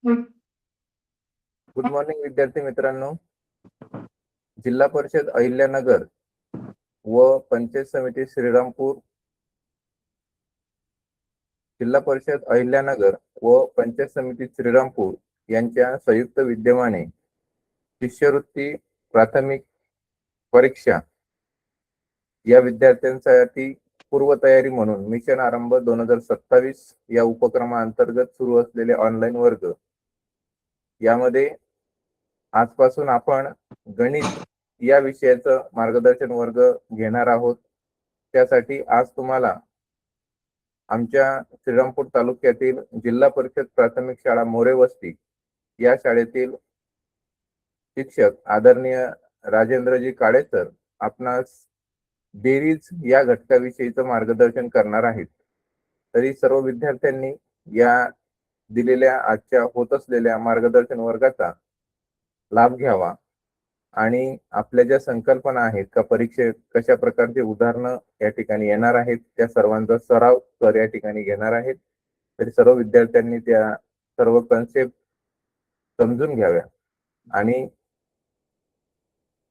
Good morning विद्यार्थी मित्रांनो. जिल्हा परिषद अहिल्यानगर व पंचायत समिती श्रीरामपूर, जिल्हा परिषद अहिल्यानगर व पंचायत समिती श्रीरामपूर यांच्या संयुक्त विद्यमाने शिष्यवृत्ती प्राथमिक परीक्षा या विद्यार्थ्यांसाठी पूर्वतयारी म्हणून मिशन आरंभ 2027 या उपक्रमाअंतर्गत सुरू असलेले ऑनलाईन वर्ग यामध्ये आजपासून आपण गणित या विषयाचं मार्गदर्शन वर्ग घेणार आहोत. त्यासाठी आज तुम्हाला आमच्या श्रीरामपूर तालुक्यातील जिल्हा परिषद प्राथमिक शाळा मोरेवस्ती या शाळेतील शिक्षक आदरणीय राजेंद्रजी काळे सर आपणास बेरीज या घटकाविषयीचं मार्गदर्शन करणार आहेत. तरी सर्व विद्यार्थ्यांनी या दिलेल्या आजच्या होत असलेल्या मार्गदर्शन वर्गाचा लाभ घ्यावा आणि आपल्या ज्या संकल्पना आहेत का परीक्षेत कशा प्रकारचे उदाहरणं या ठिकाणी येणार आहेत त्या सर्वांचा सराव सर या ठिकाणी घेणार आहेत. तरी सर्व विद्यार्थ्यांनी त्या सर्व कन्सेप्ट समजून घ्याव्या आणि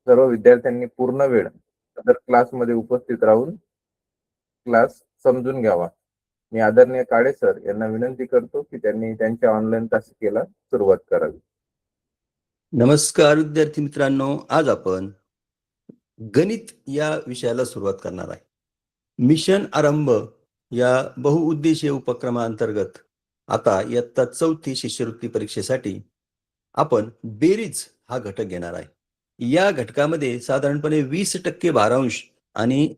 सर्व विद्यार्थ्यांनी पूर्ण वेळ क्लासमध्ये उपस्थित राहून क्लास समजून घ्यावा. मी आदरणीय काळे सर यांना विनंती करतो की त्यांनी त्यांच्या ऑनलाईन तासिकेला सुरुवात करावी. नमस्कार विद्यार्थी मित्रांनो, आज आपण गणित या विषयाला सुरुवात करणार आहे. मिशन आरंभ या बहुउद्देशीय उपक्रमाअंतर्गत आता इयत्ता 4थी शिष्यवृत्ती परीक्षेसाठी आपण बेरीज हा घटक घेणार आहे. या घटकामध्ये साधारणपणे 20% भारांश आणि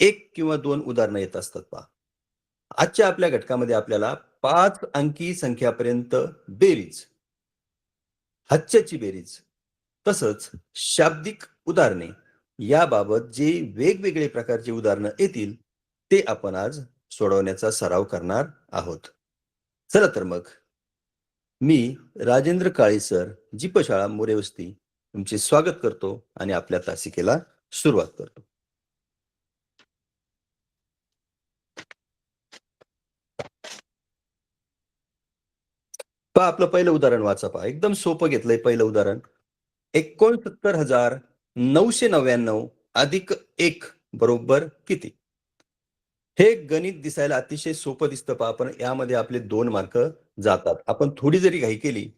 1 किंवा 2 उदाहरणं येत असतात. पहा, आजच्या आपल्या घटकामध्ये आपल्याला 5 अंकी संख्यापर्यंत बेरीज, हाच्याची बेरीज तसंच शाब्दिक उदाहरणे याबाबत जे वेगवेगळे प्रकारचे उदाहरणं येतील ते आपण आज सोडवण्याचा सराव करणार आहोत. चला तर मग मी राजेंद्र काळे सर, जीपशाळा मोरेवस्ती तुमचे स्वागत करतो आणि आपल्या तासिकेला सुरुवात करतो. पहा, आपलं पहिलं उदाहरण वाचा. पहा, एकदम सोपं घेतलंय पहिलं उदाहरण. 69,999 अधिक 1 बरोबर किती? हे गणित दिसायला अतिशय सोपं दिसतं. पहा, पण यामध्ये आपले 2 मार्क जातात. आपण थोडी जरी घाई केली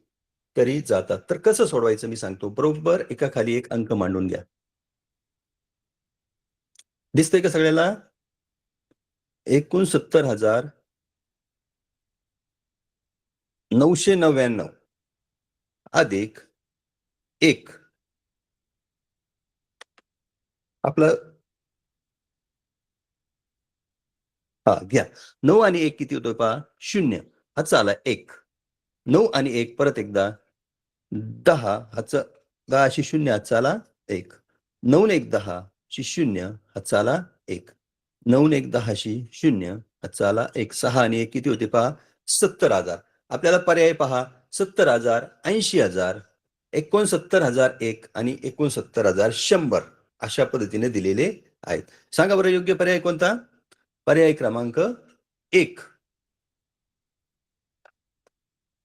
तरी जातात. तर कसं सोडवायचं मी सांगतो. बरोबर एका खाली एक अंक मांडून घ्या. दिसतंय का सगळ्याला? 69,999 अधिक 1. आपलं घ्या. 9 आणि 1 किती होतोय पहा? 0. हाचा आला 1. 9 आणि 1 परत एकदा 10. हाचा 10 शी 0 हाचा आला 1. 9 आणि 1 10 शी 0 हाचा आला 1. 9 आणि 1 10 शी 0 हाचा आला 1. 6 आणि 1 किती होते पहा? 70,000. आपल्याला पर्याय पहा. 70,000, 80,000, 69,001 आणि 69,100 अशा पद्धतीने दिलेले आहेत. सांगा बरं योग्य पर्याय कोणता? पर्याय क्रमांक 1.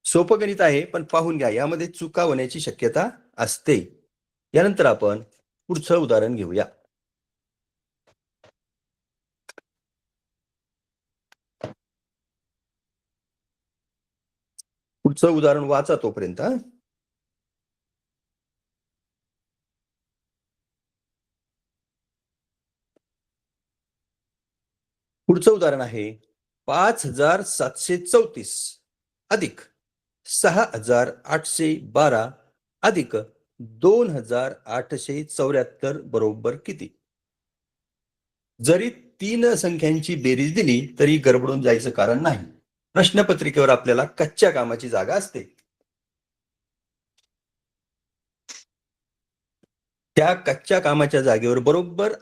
सोपं गणित आहे, पण पाहून घ्या, यामध्ये चुका होण्याची शक्यता असते. यानंतर आपण पुढचं उदाहरण घेऊया. पुढचं उदाहरण वाचा तोपर्यंत. पुढचं उदाहरण आहे 5,734 अधिक 6,812 अधिक 2,874 बरोबर किती? जरी 3 संख्यांची बेरीज दिली तरी गडबडून जायचं कारण नाही. प्रश्नपत्रिकेवर आपल्याला कच्च्या कामाची जागा असते. त्या कच्च्या कामाच्या जागेवर बरोबर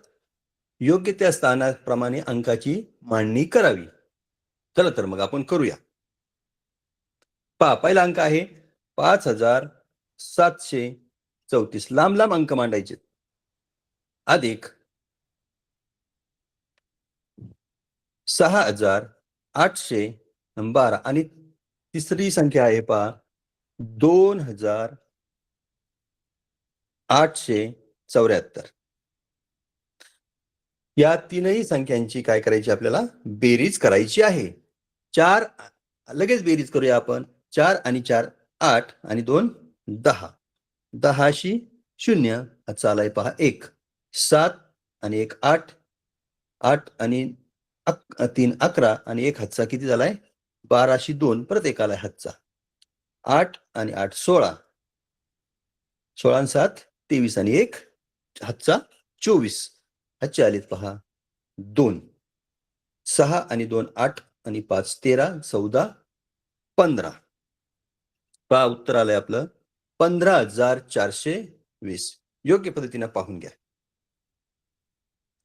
योग्य त्या स्थानाप्रमाणे अंकाची मांडणी करावी. चला तर मग आपण करूया. पहा, पहिला अंक आहे 5,734. लांब लांब अंक मांडायचे. अधिक 6,812 आणि तिसरी संख्या आहे पहा 2874. या तीनही संख्यांची काय करायची आपल्याला बेरीज करायची आहे. 4 लगेच बेरीज करूया आपण. 4 आणि 4 8 आणि 2 10. 10शी 0 हातचा आलाय पहा 1. 7 आणि 1 8. 8 आणि 3 11 आणि 1 हातचा किती झालाय 12शी 2 परत एक आलाय हातचा. 8 आणि 8 16. 16 आणि 7 23 आणि 1 हातचा 24. हातचे आलेत पहा 2. 6 आणि 2 8 आणि 5 13 14 15. पहा उत्तर आलंय आपलं 15,420. योग्य पद्धतीने पाहून घ्या.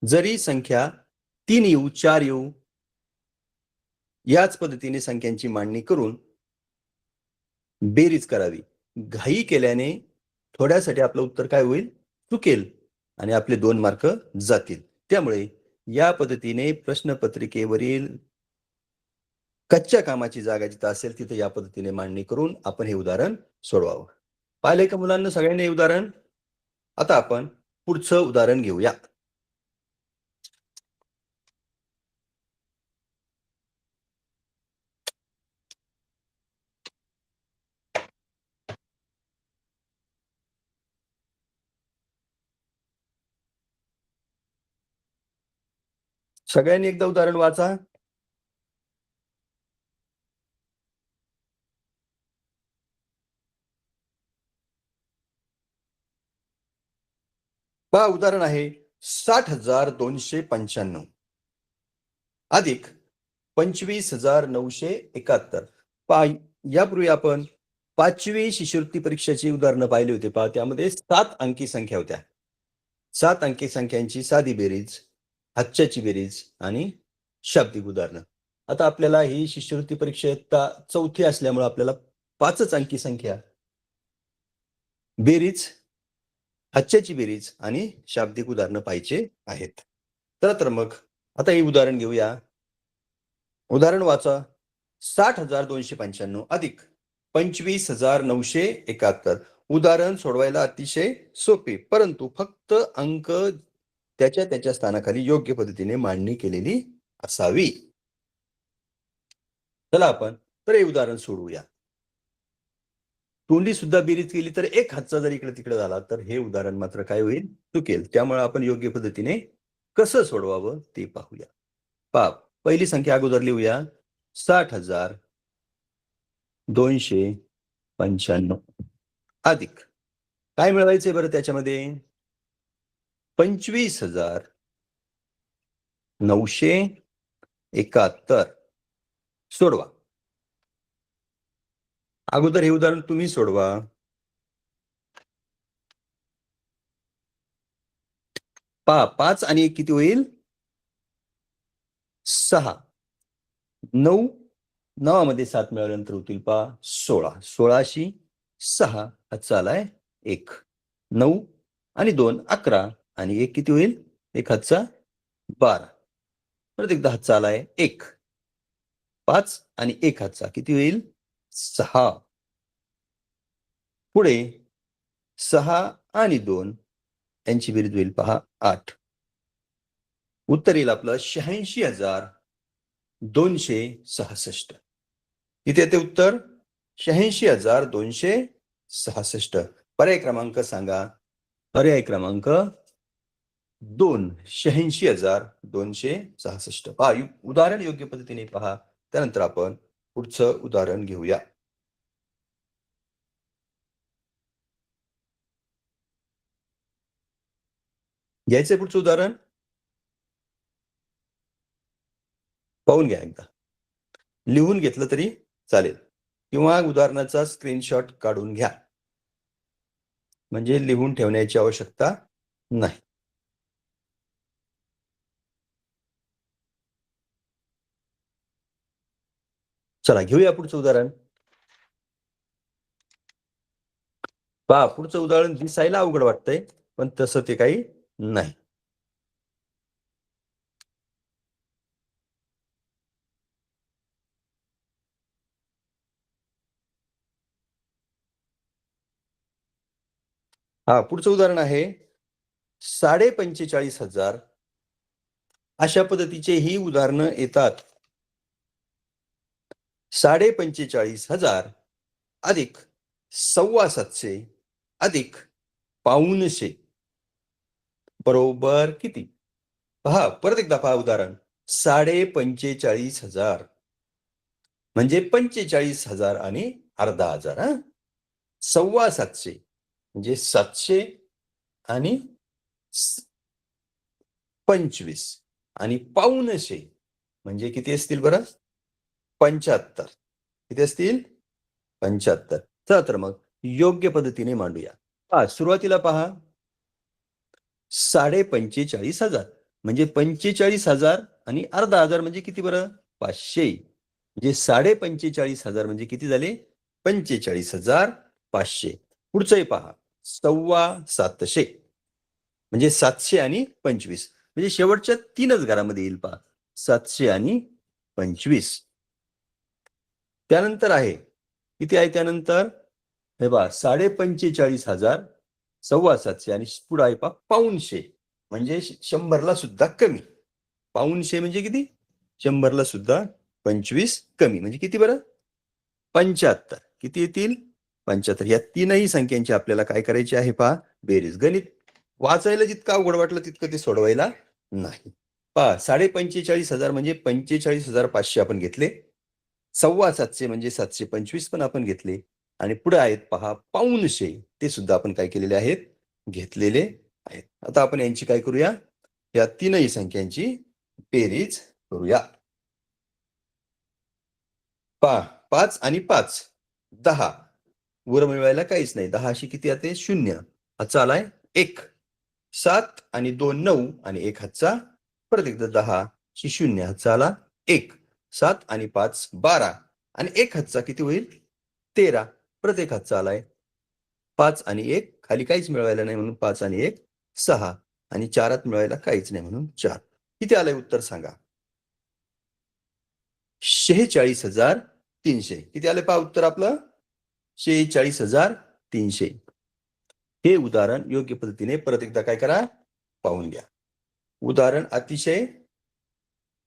जरी संख्या 3 येऊ 4 येऊ याच पद्धतीने संख्यांची मांडणी करून बेरीज करावी. घाई केल्याने थोड्यासाठी आपलं उत्तर काय होईल चुकेल आणि आपले 2 मार्क जातील. त्यामुळे या पद्धतीने प्रश्नपत्रिकेवरील कच्च्या कामाची जागा जिथं असेल तिथे या पद्धतीने मांडणी करून आपण हे उदाहरण सोडवावं. पाहिलंय का मुलांना सगळ्यांनी हे उदाहरण? आता आपण पुढचं उदाहरण घेऊया. सगळ्यांनी एकदा उदाहरण वाचा. पहा उदाहरण आहे 60,295 अधिक 25,971. पहा यापूर्वी आपण 5वी शिष्यवृत्ती परीक्षेची उदाहरणं पाहिली होती. पहा त्यामध्ये 7 अंकी संख्या होत्या. 7 अंकी संख्यांची साधी बेरीज, हातच्याची बेरीज आणि शाब्दिक उदाहरणं. आता आपल्याला ही शिष्यवृत्ती परीक्षा इयत्ता 4थी असल्यामुळे आपल्याला 5च अंकी संख्या बेरीज, हातच्याची बेरीज आणि शाब्दिक उदाहरणं पाहिजे आहेत. तर मग आता हे उदाहरण घेऊया. उदाहरण वाचा 60,295 अधिक 25,971. उदाहरण सोडवायला अतिशय सोपे परंतु फक्त अंक त्याच्या स्थानाखाली योग्य पद्धतीने मांडणी केलेली असावी. चला आपण तर हे उदाहरण सोडवूया. तोंडी सुद्धा बेरीज केली तर एक हातचा जर इकडे तिकडे झाला तर हे उदाहरण मात्र काय होईल चुकेल. त्यामुळे आपण योग्य पद्धतीने कसं सोडवावं ते पाहूया. पहा पहिली संख्या अगोदर लिहूया 60,295 अधिक काय मिळवायचंय बरं त्याच्यामध्ये 25,971. सोडवा. अगोदर हे उदाहरण तुम्ही सोडवा. पहा 5 आणि 1 किती होईल 6. 9 9मध्ये 7 मिळाल्यानंतर होतील पहा 16. 16शी 6 हातचा आलाय 1. 9 आणि 2 11 आणि 1 किती होईल 1 हातचा 12. परत एकदा हातचा आलाय 1. 5 आणि 1 हातचा किती होईल 6. पुढे 6 आणि 2 यांची बेरीज होईल पहा 8. उत्तर येईल आपलं 86,266. इथे येते उत्तर 86,266. पर्याय क्रमांक सांगा. पर्याय क्रमांक 2 86,266. पहा उदाहरण योग्य पद्धतीने पहा. त्यानंतर आपण पुढचं उदाहरण घेऊया. घ्यायचंय पुढचं उदाहरण पाहून घ्या एकदा. लिहून घेतलं तरी चालेल किंवा उदाहरणाचा स्क्रीनशॉट काढून घ्या म्हणजे लिहून ठेवण्याची आवश्यकता नाही. चला घेऊया पुढचं उदाहरण. पहा पुढचं उदाहरण दिसायला अवघड वाटतंय पण तसं ते काही नाही. पुढचं उदाहरण आहे 45,500. अशा पद्धतीचे ही उदाहरणं येतात. 45,500 अधिक 750 अधिक 500 बरोबर किती? परत एकदा पहा उदाहरण. 45,500 म्हणजे 45,000 आणि अर्धा हजार. 750 म्हणजे 700 आणि 25 आणि 500 म्हणजे किती असतील बरं? 75. किती असतील? 75. चला तर मग योग्य पद्धतीने मांडूया. सुरुवातीला पहा 45,500 म्हणजे 45,000 आणि अर्धा हजार म्हणजे किती बरं? 500. म्हणजे 45,500 म्हणजे किती झाले? 45,500. पुढचंही पहा 750 म्हणजे 700 आणि 25 म्हणजे शेवटच्या 3च घरामध्ये येईल पहा 700 आणि 25. त्यानंतर आहे किती आहे त्यानंतर? हे पहा 45,500 750 आणि पुढे आहे पहा 500 म्हणजे 100ला सुद्धा कमी. 500 म्हणजे किती? 100ला सुद्धा 25 कमी म्हणजे किती बरं? 75. किती येतील? 75. या तीनही संख्यांची आपल्याला काय करायची आहे पहा बेरीज. गणित वाचायला जितकं अवघड वाटलं तितकं ते सोडवायला नाही. पहा 45,500 म्हणजे 45,500 आपण घेतले. 750 म्हणजे 725 पण आपण घेतले आणि पुढे आहेत पहा 500 ते सुद्धा आपण काय केलेले आहेत? घेतलेले आहेत. आता आपण यांची काय करूया? या तीनही संख्यांची बेरीज करूया. पहा 5 आणि 5 10 वर मिळवायला काहीच नाही. 10 अशी किती येते? 0. हातचा आलाय 1. 7 आणि 2 9 आणि 1 हातचा परत एकदा 10 शी 0 हातचा आला 1. 7 आणि 5 12 आणि 1 हातचा किती होईल? 13. परत 1 हातचा आलाय 5 आणि 1 खाली काहीच मिळवायला नाही म्हणून 5 आणि 1 6 आणि 4 मिळवायला काहीच नाही म्हणून 4. किती आलंय उत्तर सांगा? 46,300. किती आले पहा उत्तर आपलं? 46,300. हे उदाहरण योग्य पद्धतीने परत एकदा काय करा? पाहून घ्या. उदाहरण अतिशय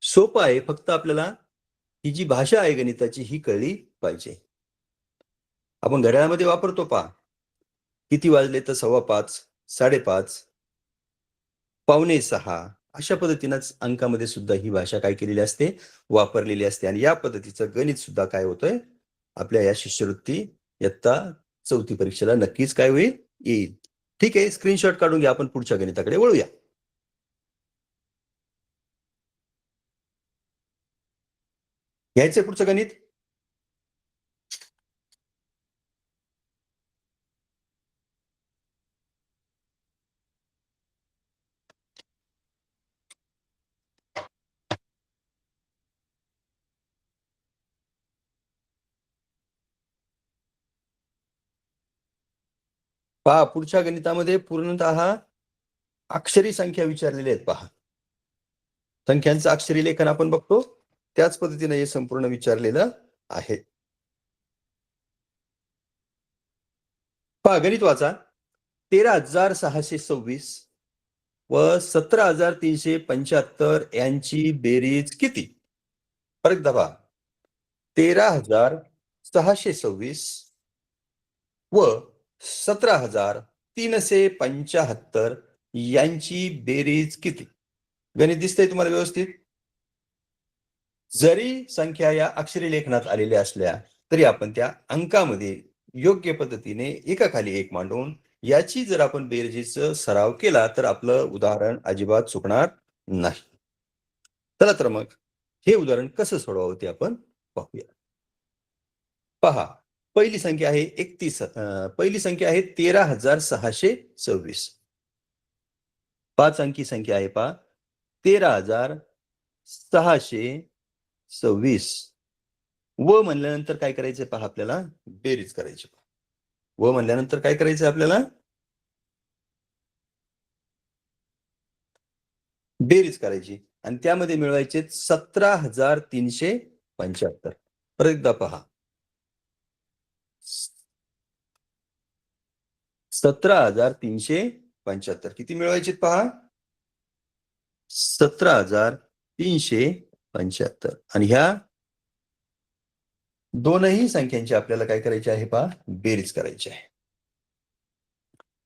सोपं आहे. फक्त आपल्याला ही जी भाषा आहे गणिताची ही कळली पाहिजे. आपण घड्याळामध्ये वापरतो पहा. किती वाजले तर 5:15, 5:30, 5:45 अशा पद्धतीनंच अंकामध्ये सुद्धा ही भाषा काय केलेली असते? वापरलेली असते आणि या पद्धतीचं गणित सुद्धा काय होतंय? आपल्या या शिष्यवृत्ती इयत्ता 4थी परीक्षेला नक्कीच काय होईल? येईल. ठीक आहे, स्क्रीनशॉट काढून घ्या. आपण पुढच्या गणिताकडे वळूया. घ्यायचंय पुढचं गणित. पहा पुढच्या गणितामध्ये पूर्णतः अक्षरी संख्या विचारलेल्या आहेत पहा. संख्यांचं अक्षरी लेखन आपण बघतो त्याच पद्धतीने हे संपूर्ण विचारलेलं आहे. पहा गणित वाचा. 13,626 व 17,375 यांची बेरीज किती? परत एकदा पहा. 13,626 व 17,375 यांची बेरीज किती? गणित दिसतंय तुम्हाला व्यवस्थित? जरी संख्या या अक्षरी लेखनात आलेल्या असल्या तरी आपण त्या अंकामध्ये योग्य पद्धतीने एकाखाली एक मांडून याची जर आपण बेरजेचा सराव केला तर आपलं उदाहरण अजिबात चुकणार नाही. चला तर मग हे उदाहरण कसं सोडवावं ते आपण पाहूया. पहा पहिली संख्या आहे 31. पहिली संख्या आहे 13,626. 5 अंकी संख्या आहे पहा 13,626. व म्हणल्यानंतर काय करायचंय पहा आपल्याला? बेरीज करायची. व म्हणल्यानंतर काय करायचंय आपल्याला? बेरीज करायची आणि त्यामध्ये मिळवायचे 17,375. परत एकदा पहा 17,375. किती मिळवायचे पहा? 17,375. आणि ह्या दोनही संख्यांची आपल्याला काय करायचे आहे पहा? बेरीज करायची आहे.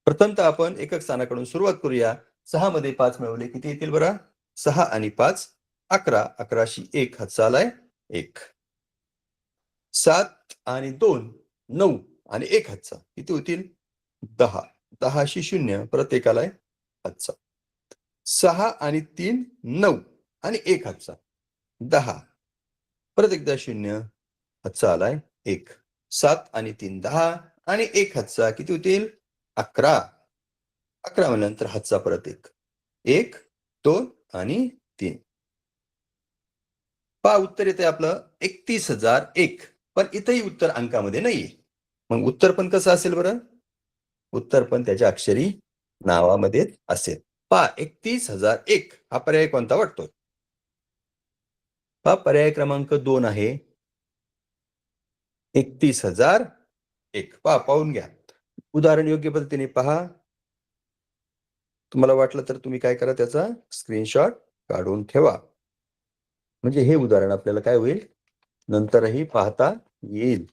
प्रथमतः आपण एकक स्थानाकडून सुरुवात करूया. 6 मध्ये 5 मिळवले किती येतील बरं? 6 आणि 5 11. 11शी 1 हातचा आलाय 1. 7 आणि 2 9 आणि 1 हातचा किती होतील? 10. 10शी 0 परत 1 आलाय हातचा. 6 आणि 3 9 आणि 1 हातचा 10. परत एकदा 0 हातचा आलाय 1. 7 आणि 3 10 आणि 1 हातचा किती होतील? 11. 11 म्हणल्यानंतर हातचा परत 1. 1 2 आणि 3. पहा उत्तर येते आपलं 31,001. पण इथंही उत्तर अंकामध्ये नाहीये. मग उत्तर पण कसं असेल बरं? उत्तर पण त्याच्या अक्षरी नावामध्ये असेल. पहा 31,001 हा पर्याय कोणता वाटतो? पहा पर्याय क्रमांक 2 आहे 31,001. पहा पाहून घ्या. उदाहरण योग्य पद्धतीने पहा. तुम्हाला वाटलं तर तुम्ही काय करा, त्याचा स्क्रीनशॉट काढून ठेवा. म्हणजे हे उदाहरण आपल्याला काय होईल? नंतरही पाहता येईल.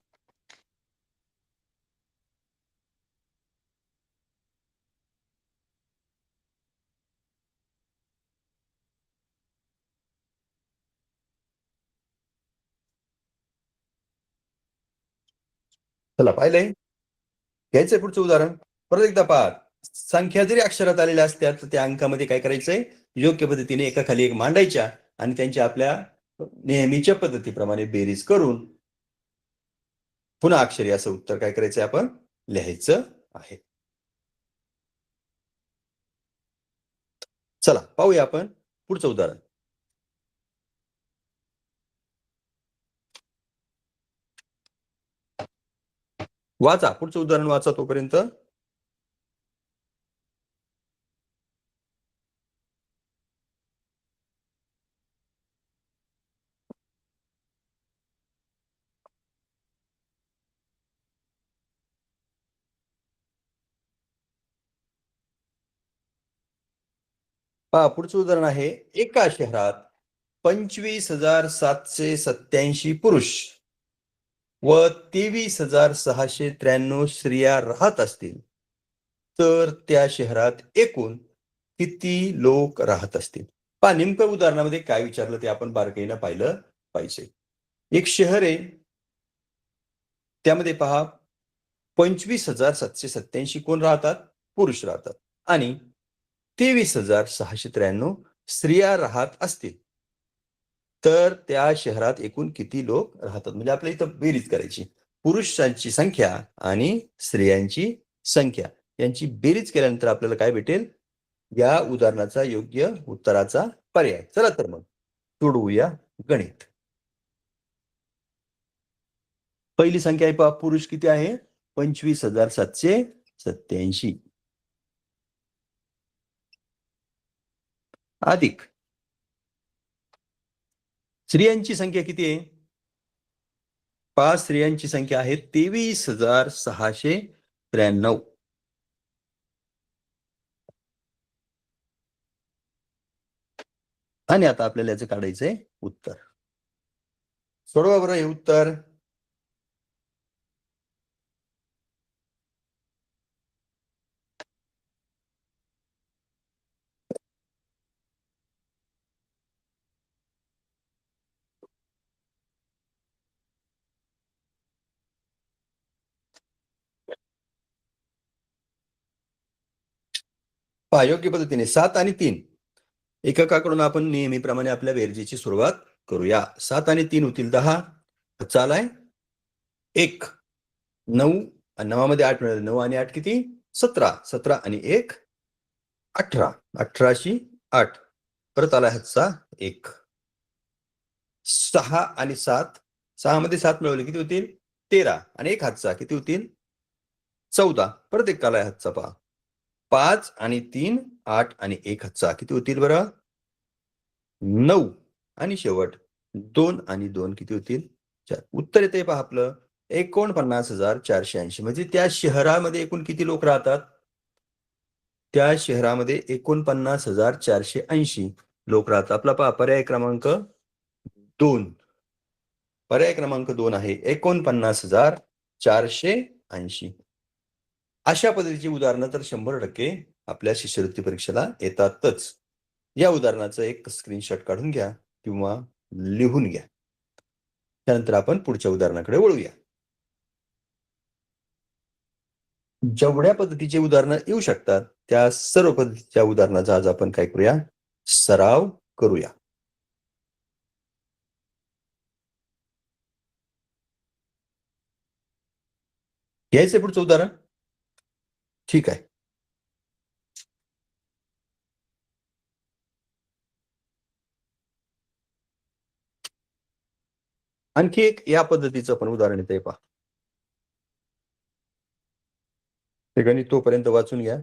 चला पाहिलंय? घ्यायचंय पुढचं उदाहरण. परत एकदा पहा. संख्या जरी अक्षरात आलेल्या असत्या तर त्या अंकामध्ये काय करायचंय? योग्य पद्धतीने एकाखाली एक मांडायच्या आणि त्यांच्या आपल्या नेहमीच्या पद्धतीप्रमाणे बेरीज करून पुन्हा अक्षरी असं उत्तर काय करायचंय आपण? लिहायचं आहे. चला पाहूया आपण पुढचं उदाहरण. वाचा पुढचं उदाहरण वाचा तोपर्यंत. पहा पुढचं उदाहरण आहे. एका शहरात 25,787 पुरुष व 23,693 स्त्रिया राहत असतील तर त्या शहरात एकूण किती लोक राहत असतील? पहा नेमकं उदाहरणामध्ये काय विचारलं ते आपण बारकाईनं पाहिलं पाहिजे. एक शहर आहे, त्यामध्ये पहा 25,787 कोण राहतात? पुरुष राहतात. आणि 23,693 स्त्रिया राहत असतील तर त्या शहरात एकूण किती लोक राहतात? म्हणजे आपल्याला इथं बेरीज करायची. पुरुषांची संख्या आणि स्त्रियांची संख्या यांची बेरीज केल्यानंतर आपल्याला काय भेटेल? या उदाहरणाचा योग्य उत्तराचा पर्याय. चला तर मग सोडवूया गणित. पहिली संख्या आहे पहा, पुरुष किती आहे? 25,787 अधिक स्त्रियांची संख्या किती आहे? 5 स्त्रियांची संख्या आहे 23,693. आणि आता आपल्याला याचं काढायचंय उत्तर. सोडवा बरं हे उत्तर. पहा योग्य पद्धतीने 7 आणि 3 एककाकडून आपण नेहमीप्रमाणे आपल्या बेरजेची सुरुवात करूया. 7 आणि 3 होतील 10. चालाय 1. 9 आणि 9 मध्ये 8 मिळाले. 9 आणि 8 किती? 17. 17 आणि 1 18. 18शी 8 परत आलाय हातचा 1. 6 आणि 7 6 मध्ये 7 मिळवले किती होतील? 13 आणि 1 हातचा किती होतील? 14 परत एक आलाय हातचा पहा. 5 आणि 3 8 आणि 1 हातचा किती होतील बरं? 9 आणि शेवट 2 आणि 2 किती होतील? 4. उत्तर येते पहा आपलं 49,480. म्हणजे त्या शहरामध्ये एकूण किती लोक राहतात? त्या शहरामध्ये 49,480 लोक राहतात. आपला पहा पर्याय क्रमांक 2. पर्याय क्रमांक 2 आहे 49,480. अशा पद्धतीची उदाहरणं तर 100% आपल्या शिष्यवृत्ती परीक्षेला येतातच. या उदाहरणाचं एक स्क्रीनशॉट काढून घ्या किंवा लिहून घ्या. त्यानंतर आपण पुढच्या उदाहरणाकडे वळूया. जेवढ्या पद्धतीचे उदाहरणं येऊ शकतात त्या सर्व पद्धतीच्या उदाहरणाचा आज आपण काय करूया, सराव करूया. घ्यायचंय पुढचं उदाहरण? ठीक आहे. आणखी एक या पद्धतीचं पण उदाहरण येतंय पहा. हे गणित तोपर्यंत वाचून घ्या.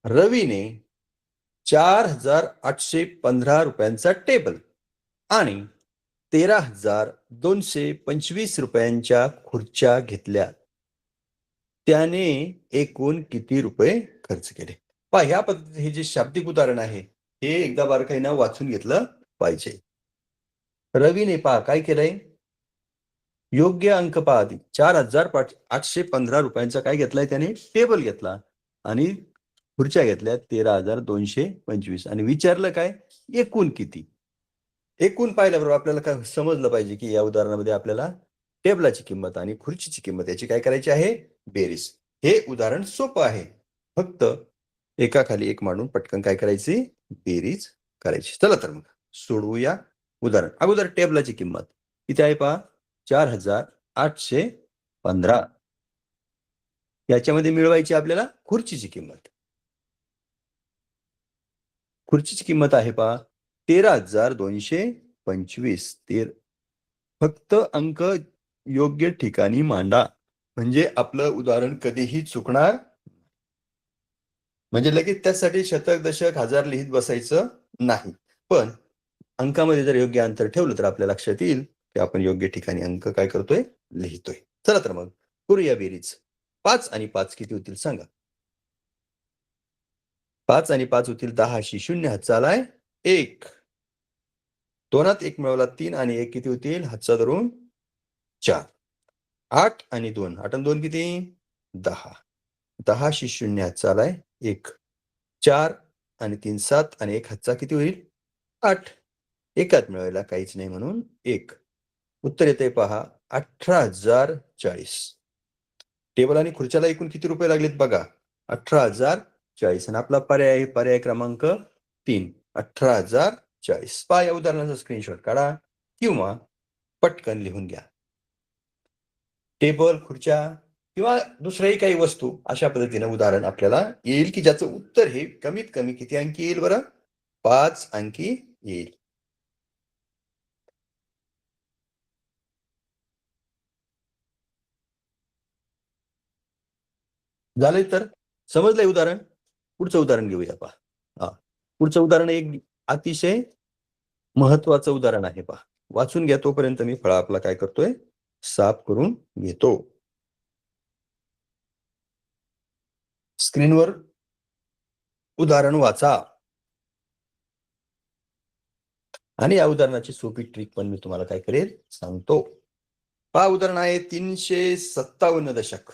रवीने 4,815 रुपयांचा टेबल आणि 13,225 रुपयांच्या खुर्च्या घेतल्या. त्याने एकूण किती रुपये खर्च केले? पहा, ह्या पद्धतीचे हे जे शाब्दिक उदाहरण आहे हे एकदा बारकाईनं वाचून घेतलं पाहिजे. रवीने पहा काय केलंय, योग्य अंक पहा आधी. 4,815 रुपयांचा काय घेतलाय त्याने, टेबल घेतला आणि खुर्च्या घेतल्या 13,225 आणि विचारलं काय, एकूण किती. एकूण पाहिल्याबरोबर आपल्याला काय समजलं पाहिजे की या उदाहरणामध्ये आपल्याला टेबलाची किंमत आणि खुर्चीची किंमत याची काय करायची आहे, बेरीज. हे उदाहरण सोपं आहे, फक्त एकाखाली एक मांडून पटकन काय करायची, बेरीज करायची. चला तर मग सोडवूया उदाहरण. अगोदर टेबलाची किंमत किती आहे पहा, 4,815. याच्यामध्ये मिळवायची आपल्याला खुर्चीची किंमत. खुर्चीची किंमत आहे पहा 13,225. फक्त अंक योग्य ठिकाणी मांडा म्हणजे आपलं उदाहरण कधीही चुकणार. म्हणजे लगेच त्यासाठी शतक दशक हजार लिहित बसायचं नाही, पण अंकामध्ये जर योग्य अंतर ठेवलं तर आपल्या लक्षात येईल की आपण योग्य ठिकाणी अंक काय करतोय, लिहितोय. चला तर मग करूया बेरीज. 5 आणि 5 किती होतील सांगा. 5 आणि 5 होतील 10. 0 हातचा आलाय 1. 2त 1 मिळवला 3 आणि 1 किती होतील, हातचा धरून 4. 8 आणि 2, 8 आणि 2 किती, 10. 10 0 हातचा आलाय 1. 4 आणि 3 7 आणि 1 हातचा किती होईल, 8. एकात मिळवायला काहीच नाही म्हणून 1. उत्तर येते पहा 18,040. टेबल आणि खुर्च्याला एकूण किती रुपये लागलेत बघा, 18,040. आणि आपला पर्याय आहे पर्याय क्रमांक 3, 18,040. पहा या उदाहरणाचा स्क्रीनशॉट काढा किंवा पटकन लिहून घ्या. टेबल, खुर्च्या किंवा दुसऱ्याही काही वस्तू अशा पद्धतीने उदाहरण आपल्याला येईल की ज्याचं उत्तर हे कमीत कमी किती अंकी येईल बरं, 5 अंकी येईल. झालंय तर समजलंय उदाहरण. पुढचं उदाहरण घेऊया पहा. पुढचं उदाहरण एक अतिशय महत्वाचं उदाहरण आहे पहा. वाचून घ्या तोपर्यंत मी फळा आपला काय करतोय, साफ करून घेतो. स्क्रीनवर उदाहरण वाचा आणि या उदाहरणाची सोपी ट्रिक पण मी तुम्हाला काय करेल सांगतो. पहा उदाहरण आहे 357 दशक,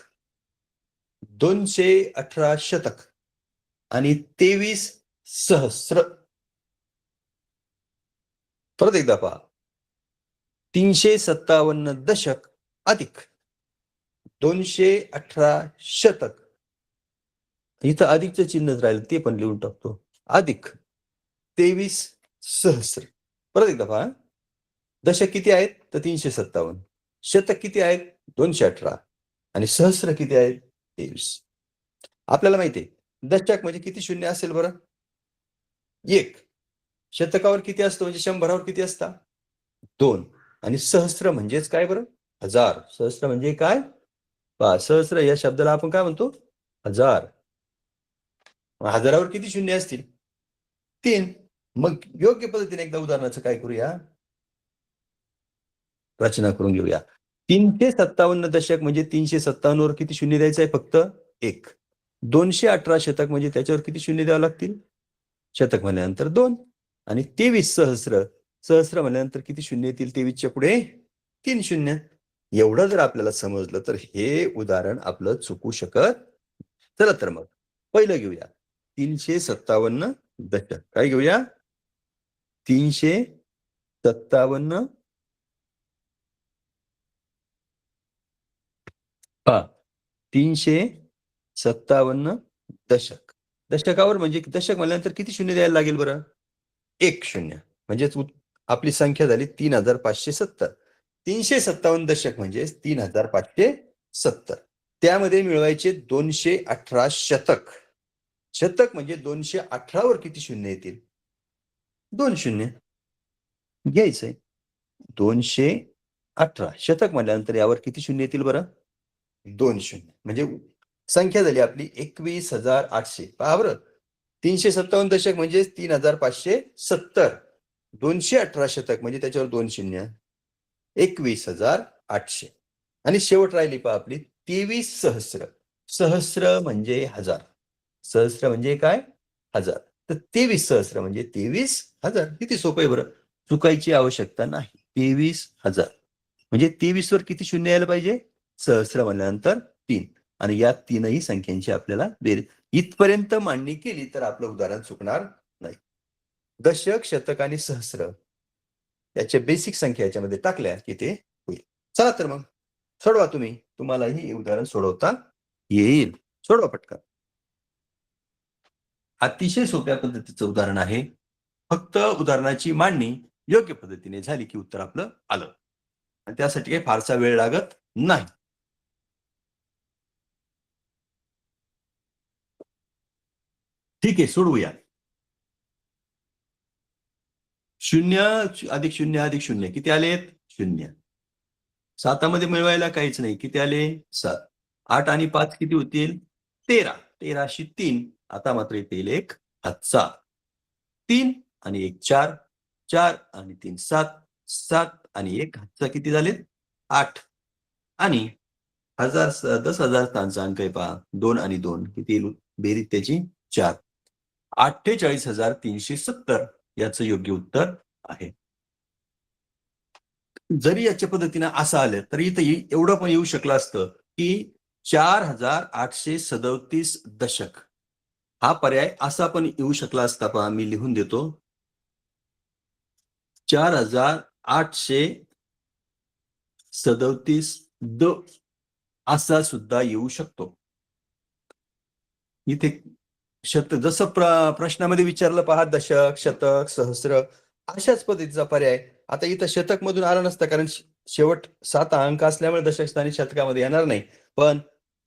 218 शतक आणि 23 सहस्र. परत एकदा पहा, 357 दशक अधिक 218 शतक. इथं अधिकचं चिन्ह राहिलं ते पण लिहून टाकतो, अधिक 23 सहस्र. परत एकदा पहा, दशक किती आहेत तर 357, शतक किती आहेत 218 आणि सहस्र किती आहेत 23. आपल्याला माहिती आहे दशक म्हणजे किती शून्य असेल बरं? 1. शतकावर किती असतं म्हणजे 100वर किती असतं? 2. आणि सहस्त्र म्हणजेच काय बरं? 1000. सहस्त्र म्हणजे काय? पहा, सहस्त्र या शब्दाला आपण काय म्हणतो? 1000. 1000वर किती शून्य असतील? 3. मग योग्य पद्धतीने एकदा उदाहरणाचं काय करूया? रचना करून घेऊया. 357 दशक म्हणजे 357 वर किती शून्य द्यायचं आहे? फक्त 1. 218 शतक म्हणजे त्याच्यावर किती शून्य द्यावं लागतील? शतक म्हणल्यानंतर 2. आणि 23 सहस्र, सहस्र म्हणल्यानंतर किती शून्य येतील? 23च्या पुढे 3 शून्य. एवढं जर आपल्याला समजलं तर हे उदाहरण आपलं चुकू शकत. चला तर मग पहिलं घेऊया 357 दशक. काय घेऊया? 357 357 दशक. दशकावर म्हणजे दशक म्हणल्यानंतर किती शून्य द्यायला लागेल बरं? 1 शून्य. म्हणजेच आपली संख्या झाली 3570. 357 दशक म्हणजे 3570. त्यामध्ये मिळवायचे 218 शतक. शतक म्हणजे 218 वर किती शून्य येतील? 2 शून्य घ्यायचंय. 218 शतक म्हणल्यानंतर यावर किती शून्य येतील बरं? 2 शून्य. म्हणजे संख्या झाली आपली 21,800. पहा बरं, 357 दशक म्हणजे 3570. 218 शतक म्हणजे त्याच्यावर 2 शून्य, 21,800. आणि शेवट राहिली पहा आपली 23 सहस्र. सहस्र म्हणजे 1000. सहस्र म्हणजे काय? 1000. तर 23 सहस्र म्हणजे 23,000. किती सोपं आहे बरं? चुकायची आवश्यकता नाही. 23,000 म्हणजे 23 वर किती शून्य यायला पाहिजे? सहस्र म्हणल्यानंतर 3. आणि या तीनही संख्यांची आपल्याला बेरीज इथपर्यंत मांडणी केली तर आपलं उदाहरण चुकणार नाही. दशक, शतक आणि सहस्र याच्या बेसिक संख्या याच्यामध्ये टाकल्या की ते होईल. चला तर मग सोडवा तुम्ही. तुम्हालाही हे उदाहरण सोडवता येईल. सोडवा पटकन. अतिशय सोप्या पद्धतीचं उदाहरण आहे. फक्त उदाहरणाची मांडणी योग्य पद्धतीने झाली की उत्तर आपलं आलं. आणि त्यासाठी काही फारसा वेळ लागत नाही. ठीक आहे, सोडवूया. 0 अधिक 0 अधिक 0 किती आलेत? 0. 7 मध्ये मिळवायला काहीच नाही. किती आले? 7. 8 आणि 5 किती होतील? 13. 13शी 3. आता मात्र इथे येईल एक हातचा. 3 आणि 1 4. 4 आणि 3 7. 7 आणि 1 हातचा किती झालेत? 8. आणि 10,000 स्थानचा अंक आहे पहा. 2 आणि 2 किती येईल? बेरीज त्याची 4. 48,370 याचं योग्य उत्तर आहे. जरी याच्या पद्धतीने असं आलं तरी इथं एवढं पण येऊ शकलं असतं की 4,837 दशक हा पर्याय असा पण येऊ शकला असता. पहा मी लिहून देतो. 4,837 द असा सुद्धा येऊ शकतो. इथे जसं प्रश्नामध्ये विचारलं पहा, दशक, शतक, सहस्र अशाच पद्धतीचा पर्याय आता इथं शतक मधून आला नसता, कारण शेवट 7 अंक असल्यामुळे दशक स्थानी शतकामध्ये येणार नाही. पण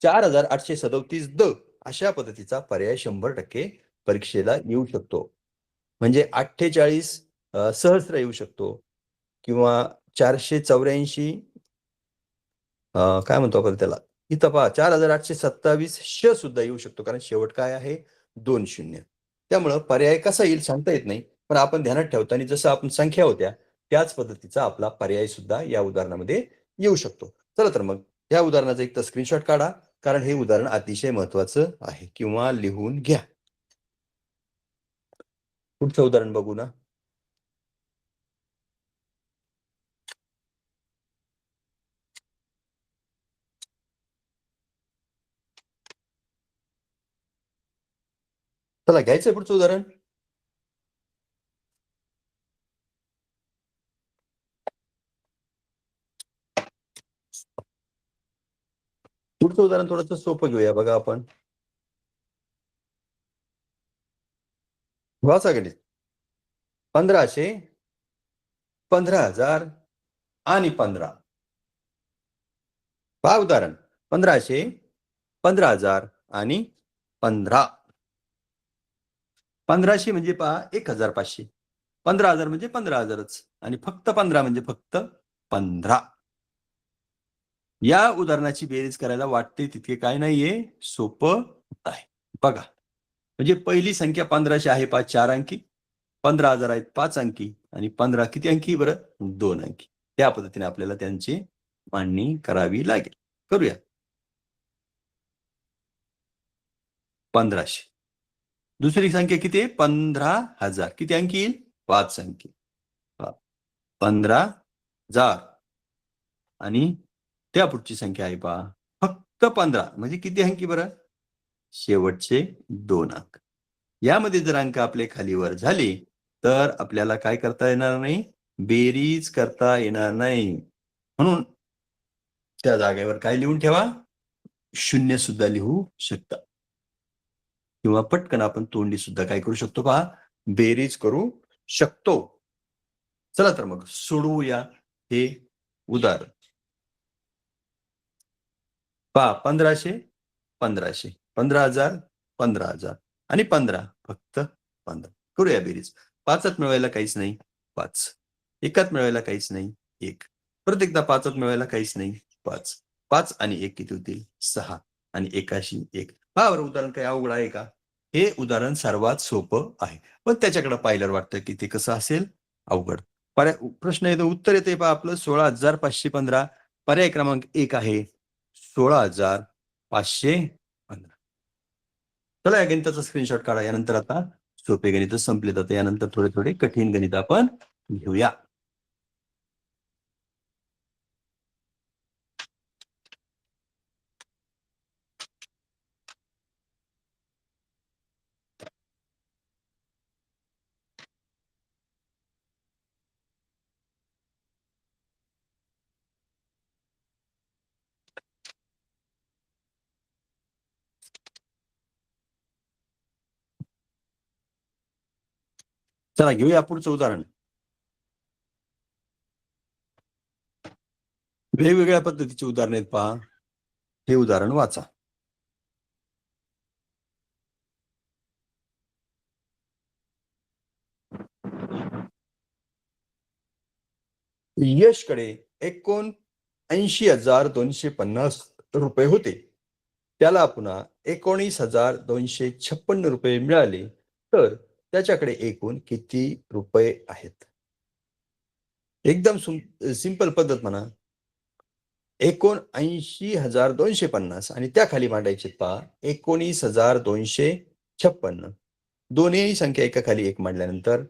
4,837 द अशा पद्धतीचा पर्याय 100% परीक्षेला येऊ शकतो. म्हणजे 48 सहस्र येऊ शकतो किंवा 484 काय म्हणतो आपण त्याला, इथं पहा 4,827 सुद्धा येऊ शकतो, कारण शेवट काय आहे? 2 शून्य. त्यामुळं पर्याय कसा येईल सांगता येत नाही. पण आपण ध्यानात ठेवताना जसं आपण संख्या होत्या त्याच पद्धतीचा आपला पर्याय सुद्धा या उदाहरणामध्ये येऊ शकतो. चला तर मग या उदाहरणाचा एक तर स्क्रीनशॉट काढा, कारण हे उदाहरण अतिशय महत्वाचं आहे, किंवा लिहून घ्या. पुढचं उदाहरण बघू ना. चला घ्यायचंय पुढचं उदाहरण. पुढचं उदाहरण थोडंसं सोपं घेऊया. बघा आपण वाचा गणित. 1500, 15,000 आणि 15. पहा उदाहरण 1500, 15,000 आणि 15. 1500 म्हणजे पहा 1500. 15,000 म्हणजे 15,000च आणि फक्त 15 म्हणजे फक्त 15. या उदाहरणाची बेरीज करायला वाटते तितके काय नाहीये, सोपं आहे. बघा, म्हणजे पहिली संख्या 1500 आहे पहा 4 अंकी, 15,000 आहेत 5 अंकी आणि 15 किती अंकी बरं, 2 अंकी. त्या पद्धतीने आपल्याला त्यांची मांडणी करावी लागेल. करूया. 1500. दुसरी संख्या किती आहे, 15,000. किती अंकी येईल, 5 अंकी. 15,000 आणि त्या पुढची संख्या आहे पहा फक्त 15 म्हणजे किती अंकी बरं, शेवटचे 2 अंक. यामध्ये जर अंक आपले खालीवर झाले तर आपल्याला काय करता येणार नाही, बेरीज करता येणार नाही. म्हणून त्या जागेवर काय लिहून ठेवा, शून्य सुद्धा लिहू शकता किंवा पटकन आपण तोंडी सुद्धा काय करू शकतो पहा, बेरीज करू शकतो. चला तर मग सोडवूया हे उदाहरण. पहा 1500, 1500, 15,000, 15,000 आणि 15 फक्त 15. करूया बेरीज. 5त मिळवायला काहीच नाही, 5. 1त मिळवायला काहीच नाही, 1. परत एकदा 5त मिळवायला काहीच नाही, 5. 5 आणि 1 किती होतील, 6 आणि 1शी 1. पहा बरं, उदाहरण काही अवघड आहे का? हे उदाहरण सर्वात सोपं आहे, पण त्याच्याकडे पाहिल्यावर वाटतं की ते कसं असेल, अवघड. प्रश्न येतो, उत्तर येते पहा आपलं 16,515. पर्याय क्रमांक 1 आहे 16,515. चला या गणिताचा स्क्रीनशॉट काढा. यानंतर आता सोपे गणित संपले जाते. यानंतर थोडे थोडे कठीण गणित आपण घेऊया. चला घेऊया पुढचं उदाहरण. वेगवेगळ्या पद्धतीचे उदाहरण आहेत पहा. हे उदाहरण वाचा. यशकडे एकूण 80,250 रुपये होते. त्याला पुन्हा 19,256 रुपये मिळाले तर त्याच्याकडे एकूण किती रुपये आहेत? एकदम सिंपल पद्धत म्हणा. एकूण 80,250 आणि त्या खाली मांडायचे पहा 19,256. दोन्ही संख्या एका खाली एक मांडल्यानंतर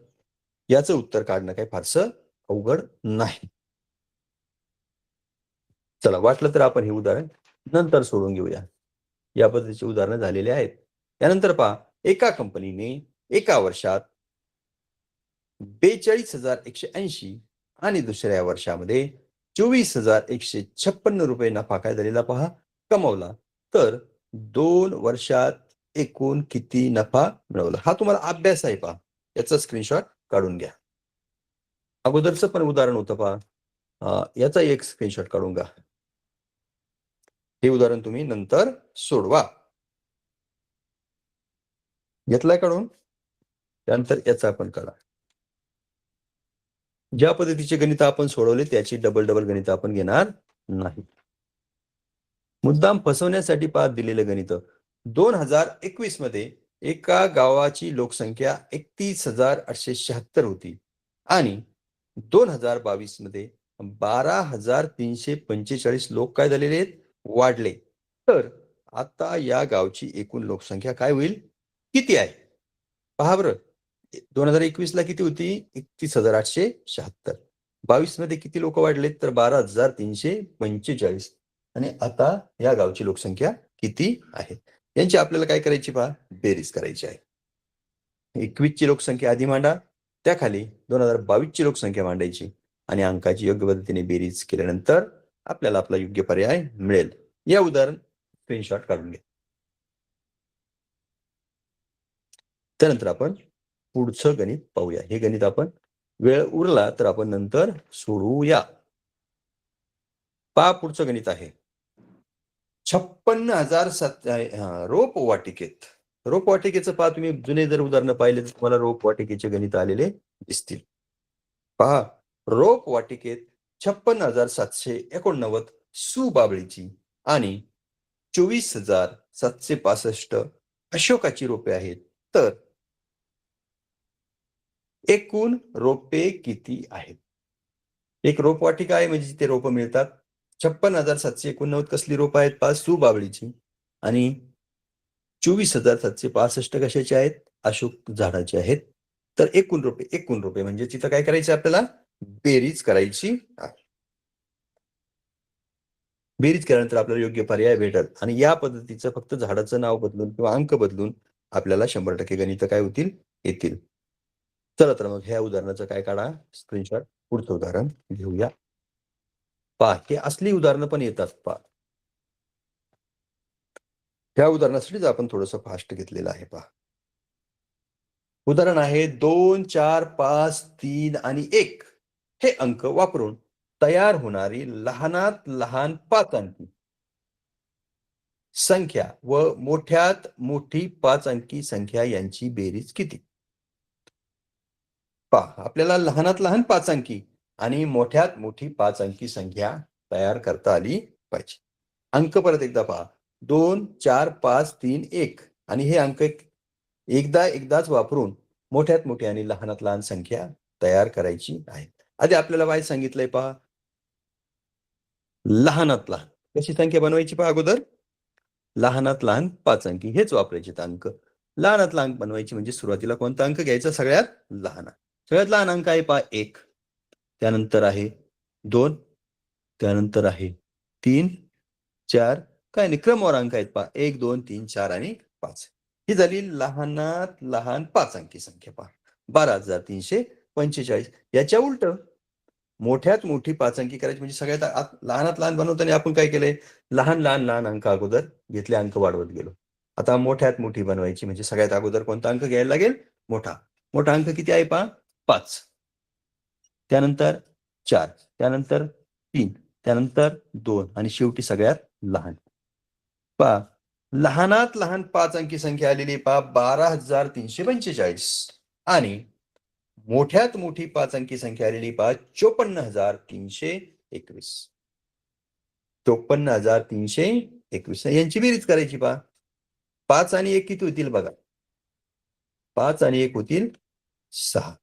याचं उत्तर काढणं काही फारसं अवघड नाही. चला, वाटलं तर आपण हे उदाहरण नंतर सोडून घेऊया. या पद्धतीचे उदाहरण झालेले आहेत. यानंतर पहा, एका कंपनीने एका वर्षात 42,180 आणि दुसऱ्या वर्षामध्ये 24,156 रुपये नफा काय झालेला पहा, कमवला. तर 2 वर्षात एकूण किती नफा मिळवला? हा तुम्हाला अभ्यास आहे पहा, याचा स्क्रीनशॉट काढून घ्या. अगोदरचं पण उदाहरण होतं पहा, याचा एक स्क्रीनशॉट काढून घ्या. हे उदाहरण तुम्ही नंतर सोडवा. घेतलाय काढून? त्यानंतर याचा आपण काढा. ज्या पद्धतीचे गणित आपण सोडवले त्याची डबल गणित आपण घेणार नाही. मुद्दाम फसवण्यासाठी पाहत दिलेलं गणित. 2021 मध्ये एका गावाची लोकसंख्या 31,876 होती आणि 2022 मध्ये 12,345 लोक काय झालेले आहेत, वाढले. तर आता या गावची एकूण लोकसंख्या काय होईल, किती आहे? पहा बरं, 2021 ला किती होती, 31,876. 22 मध्ये किती लोक वाढलेत, तर 12,345. आणि आता या गावची लोकसंख्या किती आहे यांची आपल्याला काय करायची पहा, बेरीज करायची आहे. 21 ची लोकसंख्या आधी मांडा, त्याखाली 2022 ची लोकसंख्या मांडायची आणि अंकाची योग्य पद्धतीने बेरीज केल्यानंतर आपल्याला आपला योग्य पर्याय मिळेल. या उदाहरण स्क्रीनशॉट काढून घ्या. त्यानंतर आपण पुढचं गणित पाहूया. हे गणित आपण वेळ उरला तर आपण नंतर सोडवूया. पहा पुढचं गणित आहे. 56,000 रोप वाटिकेत रोपवाटिकेचं पहा, तुम्ही जुने जर उदाहरणं पाहिले तर तुम्हाला रोपवाटिकेचे गणित आलेले दिसतील. पहा, रोपवाटिकेत 56,789 सुबाबळीची आणि 24,765 अशोकाची रोपे आहेत. तर एकूण रोपे किती आहेत? एक रोपवाटिका आहे म्हणजे ते रोपं मिळतात. 56,789 कसली रोपं आहेत? 5 सुबाबळीची आणि 24,765 कशाचे आहेत? अशोक झाडाचे आहेत. तर एकूण रोपे म्हणजे तिथं काय करायचं आपल्याला? बेरीज करायची आहे. बेरीज केल्यानंतर आपल्याला योग्य पर्याय भेटल आणि या पद्धतीचं फक्त झाडाचं नाव बदलून किंवा अंक बदलून आपल्याला 100% गणित काय होतील? येतील. चला तर मग ह्या उदाहरणाचं काय काढा? स्क्रीनशॉट. पुढचं उदाहरण घेऊया. पहा, हे असली उदाहरणं पण येतात पहा. त्या उदाहरणासाठीच आपण थोडंसं फास्ट घेतलेलं आहे पहा. उदाहरण आहे 2, 4, 5, 3 आणि 1 हे अंक वापरून तयार होणारी लहानात लहान 5 अंकी संख्या व मोठ्यात मोठी 5 अंकी संख्या यांची बेरीज किती? पहा, आपल्याला लहानात लहान 5 अंकी आणि मोठ्यात मोठी 5 अंकी संख्या तयार करता आली पाहिजे. अंक परत एकदा पहा. 2, 4, 5, 3, 1 आणि हे अंक एकदाच वापरून मोठ्यात मोठी आणि लहानात लहान संख्या तयार करायची आहे. आधी आपल्याला काय सांगितलंय पहा, लहानात लहान कशी संख्या बनवायची पहा अगोदर? लहानात लहान 5 अंकी हेच वापरायचे अंक. लहानात लहान बनवायची म्हणजे सुरुवातीला कोणता अंक घ्यायचा? सगळ्यात लहान. सगळ्यात लहान अंक आहे पहा 1, त्यानंतर आहे 2, त्यानंतर आहे 3, 4, काय नाही क्रमवार अंक आहेत पहा 1, 2, 3, 4 आणि 5. ही झाली लहानात लहान 5 अंकी संख्या पहा 12,345. याच्या उलट मोठ्यात मोठी 5 अंकी करायची म्हणजे सगळ्यात लहानात लहान बनवताना आपण काय केलंय? लहान लहान लहान अंक अगोदर घेतले, अंक वाढवत गेलो. आता मोठ्यात मोठी बनवायची म्हणजे सगळ्यात अगोदर कोणता अंक घ्यायला लागेल? मोठा. मोठा अंक किती आहे पहा? 5, त्यानंतर 4, त्यानंतर 3, त्यानंतर 2 आणि शेवटी सगळ्यात लहान. पहा, लहानात लहान 5 अंकी संख्या आलेली पहा 12,345 आणि मोठ्यात मोठी 5 अंकी संख्या आलेली पहा 54,321. 54,321 यांची बेरीज करायची पहा. 5 आणि 1 किती होतील बघा? 5 आणि 1 होतील 6.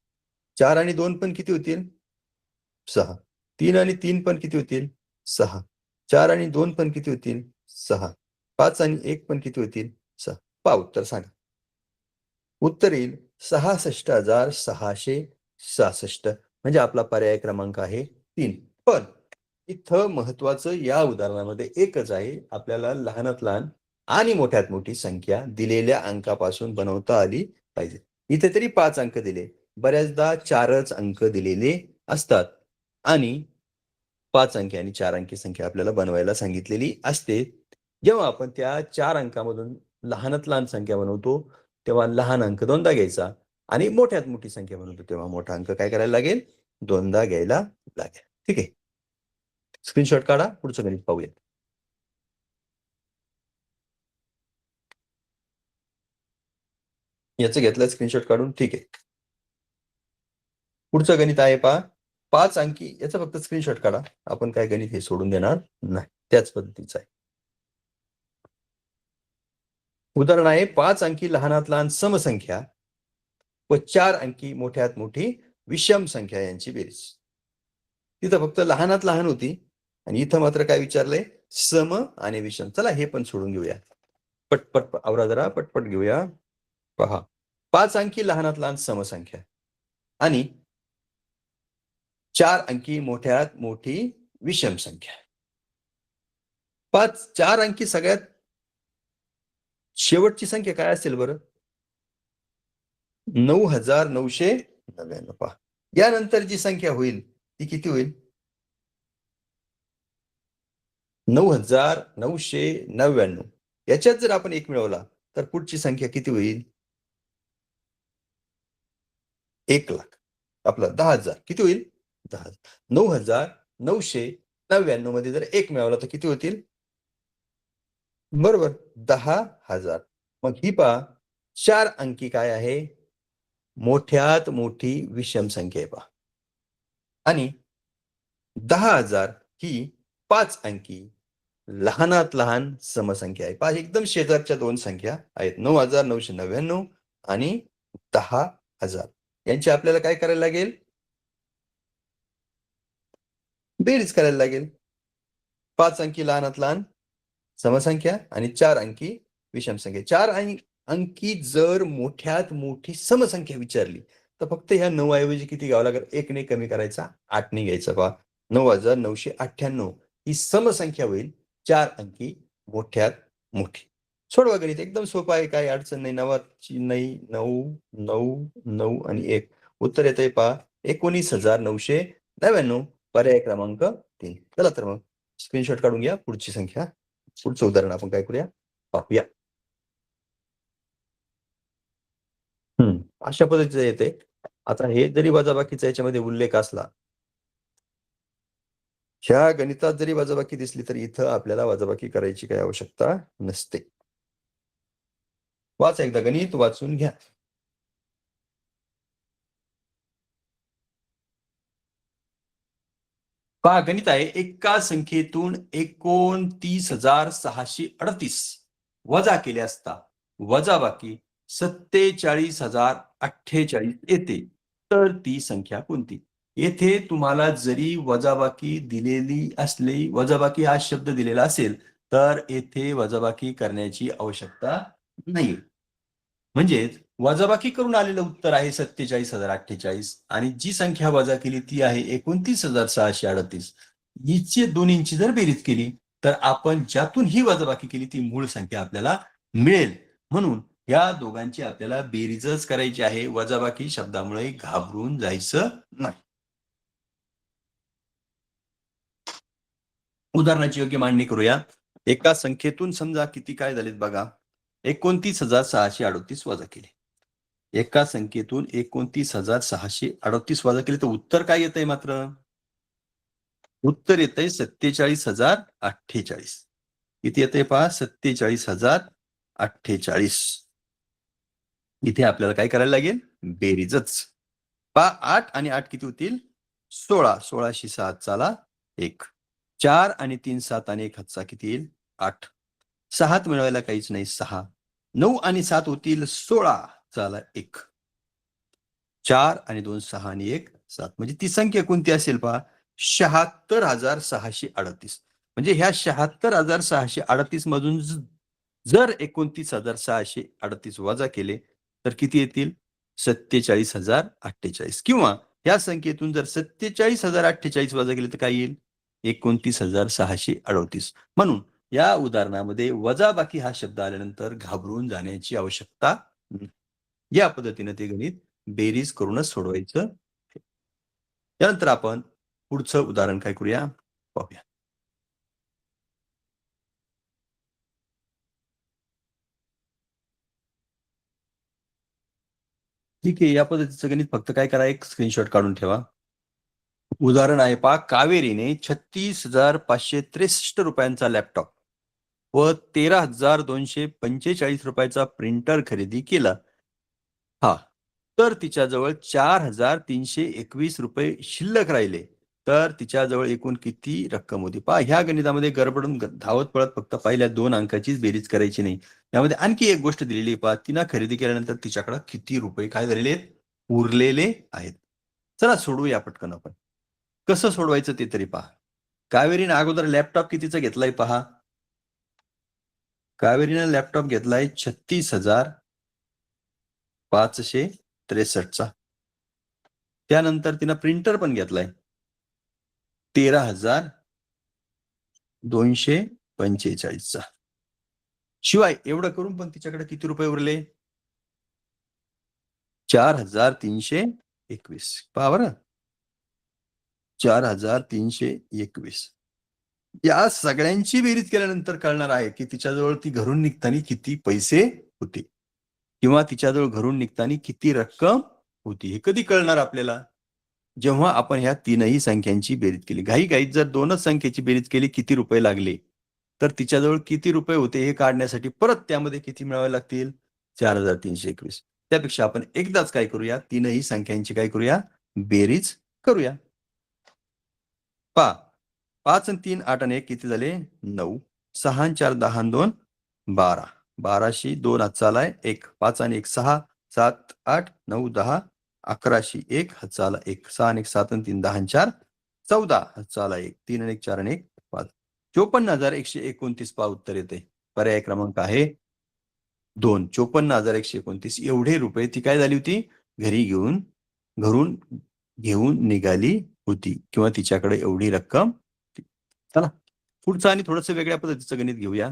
4 आणि 2 पण किती होतील? 6. 3 आणि 3 पण किती होतील? 6. 4 आणि 2 पण किती होतील? 6. 5 आणि 1 पण किती होतील? 6. पहा उत्तर सांगा. उत्तर येईल 66,666 म्हणजे आपला पर्याय क्रमांक आहे 3. पण इथं महत्वाचं या उदाहरणामध्ये एकच आहे, आपल्याला लहानात लहान आणि मोठ्यात मोठी संख्या दिलेल्या अंकापासून बनवता आली पाहिजे. इथे तरी 5 अंक दिले, बऱ्याचदा 4च अंक दिलेले असतात आणि 5 अंकी आणि 4 अंकी संख्या आपल्याला बनवायला सांगितलेली असते. जेव्हा आपण त्या 4 अंकामधून लहानात लहान संख्या बनवतो तेव्हा लहान अंक 2दा घ्यायचा आणि मोठ्यात मोठी संख्या बनवतो तेव्हा मोठा अंक काय करायला लागेल? 2दा घ्यायला लागेल. ठीक आहे. स्क्रीनशॉट काढा, पुढचं गणित पाहूया. याचं घेतलं स्क्रीनशॉट काढून, ठीक आहे. पुढचं गणित आहे पहा 5 अंकी, याचा फक्त स्क्रीनशॉट काढा. आपण काय गणित हे सोडून देणार नाही, त्याच पद्धतीचं आहे. उदाहरण आहे 5 अंकी लहानात लहान समसंख्या व 4 अंकी मोठ्यात मोठी विषम संख्या यांची बेरीज. तिथं फक्त लहानात लहान होती आणि इथं मात्र काय विचारलंय? सम आणि विषम. चला हे पण सोडून घेऊया. पटपट आवरा जरा, पटपट घेऊया. पहा, 5 अंकी लहानात लहान समसंख्या आणि 4 अंकी मोठ्यात मोठी विषम संख्या. 4 अंकी सगळ्यात शेवटची संख्या काय असेल बरं? 9,999. पहा, यानंतर जी संख्या होईल ती किती होईल? 9,999. याच्यात जर आपण 1 मिळवला तर पुढची संख्या किती होईल? 1,00,000. आपलं 10,000 किती होईल? 10,000. 9,999 मध्ये जर 1 मिळवला तर किती होतील? बरोबर 10,000. मग ही पहा 4 अंकी काय आहे? मोठ्यात मोठी विषम संख्या आहे पहा. आणि 10,000 ही 5 अंकी लहानात लहान समसंख्या आहे. पहा एकदम शेजारच्या दोन संख्या आहेत. 9,999 आणि 10,000. यांची आपल्याला काय करायला लागेल? बेरीज करायला लागेल. 5 अंकी लहानात लहान समसंख्या आणि 4 अंकी विषम संख्या. 4 अंकी जर मोठ्यात मोठी समसंख्या विचारली तर फक्त ह्या 9 ऐवजी किती घ्यावं लागेल? 1 ने कमी करायचा, 8 ने घ्यायचा. पहा 9,998 ही समसंख्या होईल 4 अंकी मोठ्यात मोठी. सोडवा गणित एकदम सोपं आहे, काही अडचण नाही. 9ची नाही, 9 9 9 आणि 1 उत्तर येतंय पहा 19,999. पर्याय क्रमांक 3. चला तर मग स्क्रीनशॉट काढून घ्या. पुढची संख्या, पुढचं उदाहरण आपण काय करूया पाहूया. अशा पद्धतीचं येते. आता हे जरी वजाबाकीचा याच्यामध्ये उल्लेख असला, ह्या गणितात जरी वजाबाकी दिसली तरी इथं आपल्याला वजाबाकी करायची काही आवश्यकता नसते. वाचा एकदा गणित, वाचून घ्या. पहा गणित आहे. एका संख्येतून 29,638 वजा केले असता वजाबाकी 47,048 येते, तर ती संख्या कोणती? येथे तुम्हाला जरी वजाबाकी दिलेली असली, वजाबाकी हा शब्द दिलेला असेल तर येथे वजाबाकी करण्याची आवश्यकता नाही. म्हणजेच वजाबाकी करून आलेलं उत्तर आहे 47,048 आणि जी संख्या वजा केली ती आहे 29,638. हिची दोन्हींची जर बेरीज केली तर आपण ज्यातून ही वजाबाकी केली ती मूळ संख्या आपल्याला मिळेल. म्हणून या दोघांची आपल्याला बेरीजच करायची आहे. वजाबाकी शब्दामुळे घाबरून जायचं नाही. उदाहरणाची योग्य मांडणी करूया. एका संख्येतून समजा किती काय झालेत बघा. 29,638 वजा केले. एका संख्येतून 29,638 वजा केले तर उत्तर काय येतंय? मात्र उत्तर येतंय 47,048. किती येतंय पहा? 47,048. इथे आपल्याला काय करायला लागेल? बेरीजच. पहा 8 आणि 8 किती होतील? 16. 16शी 7 चाला 1. 4 आणि 3 7 आणि 1 हातचा किती येईल? 8. 6 मिळवायला काहीच नाही 6. 9 आणि 7 होतील 16 चाला 1. 4 आणि 2 6 आणि 1 7. म्हणजे ती संख्या कोणती असेल पहा? 76,638. म्हणजे ह्या 76,638 मधून जर 29,638 वजा केले तर किती येतील? 47,048. किंवा या संख्येतून जर 47,048 वजा केले तर काय येईल? 29,638. म्हणून या उदाहरणामध्ये वजाबाकी हा शब्द आल्यानंतर घाबरून जाण्याची आवश्यकता नाही. या पद्धतीने ते गणित बेरीज करूनच सोडवायचं. त्यानंतर आपण पुढचं उदाहरण काय करूया पाहूया. ठीक आहे. या पद्धतीचं गणित फक्त काय करा, एक स्क्रीनशॉट काढून ठेवा. उदाहरण आहे पहा. कावेरीने 36,563 रुपयांचा लॅपटॉप व 13,245 रुपयाचा प्रिंटर खरेदी केला. हा, तर तिच्याजवळ 4,321 रुपये शिल्लक राहिले, तर तिच्याजवळ एकूण किती रक्कम होती? पहा ह्या गणितामध्ये गडबडून धावत पळत फक्त पहिल्या 2 अंकाचीच बेरीज करायची नाही. यामध्ये आणखी एक गोष्ट दिलेली पहा. तिनं खरेदी केल्यानंतर तिच्याकडे किती रुपये काय झालेले आहेत? उरलेले आहेत. चला सोडवूया पटकन आपण. कसं सोडवायचं ते तरी पहा. कावेरीने अगोदर लॅपटॉप कितीचा घेतलाय पहा. कावेरीने लॅपटॉप घेतलाय 36,563 चा. त्यानंतर तिनं प्रिंटर पण घेतलाय 13,245 चा. शिवाय एवढं करून पण तिच्याकडे किती रुपये उरले? 4,321. पहा बरं, 4,321. या सगळ्यांची बेरीज केल्यानंतर कळणार आहे की तिच्याजवळ ती घरून निघताना किती पैसे होते किंवा तिच्याजवळ घरून निघताना किती रक्कम होती. हे कधी कळणार आपल्याला? जेव्हा आपण ह्या तीनही संख्यांची बेरीज केली. घाईघाईत जर दोनच संख्येची बेरीज केली, किती रुपये लागले, तर तिच्याजवळ किती रुपये होते हे काढण्यासाठी परत त्यामध्ये किती मिळवावे लागतील? 4321. त्यापेक्षा आपण एकदाच काय करूया, तीनही संख्यांची काय करूया, बेरीज करूया. 5 आणि 3 8 आणि 1 किती झाले, 9. 6 आणि 4 10 आणि 2 12. 12शी 2 हातचा आलाय 1. 5 आणि 1 6. 7 8 9 10. 11शी 1 हातचा आला 1. 6 आणि 1 7 आणि 3 10 आणि 4 14 हातचा आला 1. 3 आणि 1 4 आणि 1 5. 54,129 पा उत्तर येते. पर्याय क्रमांक आहे 2. 54,129 एवढे रुपये ती काय झाली होती, घरून घेऊन निघाली होती किंवा तिच्याकडे एवढी रक्कम. चला पुढचं आणि थोडंसं वेगळ्या पद्धतीचं गणित घेऊया.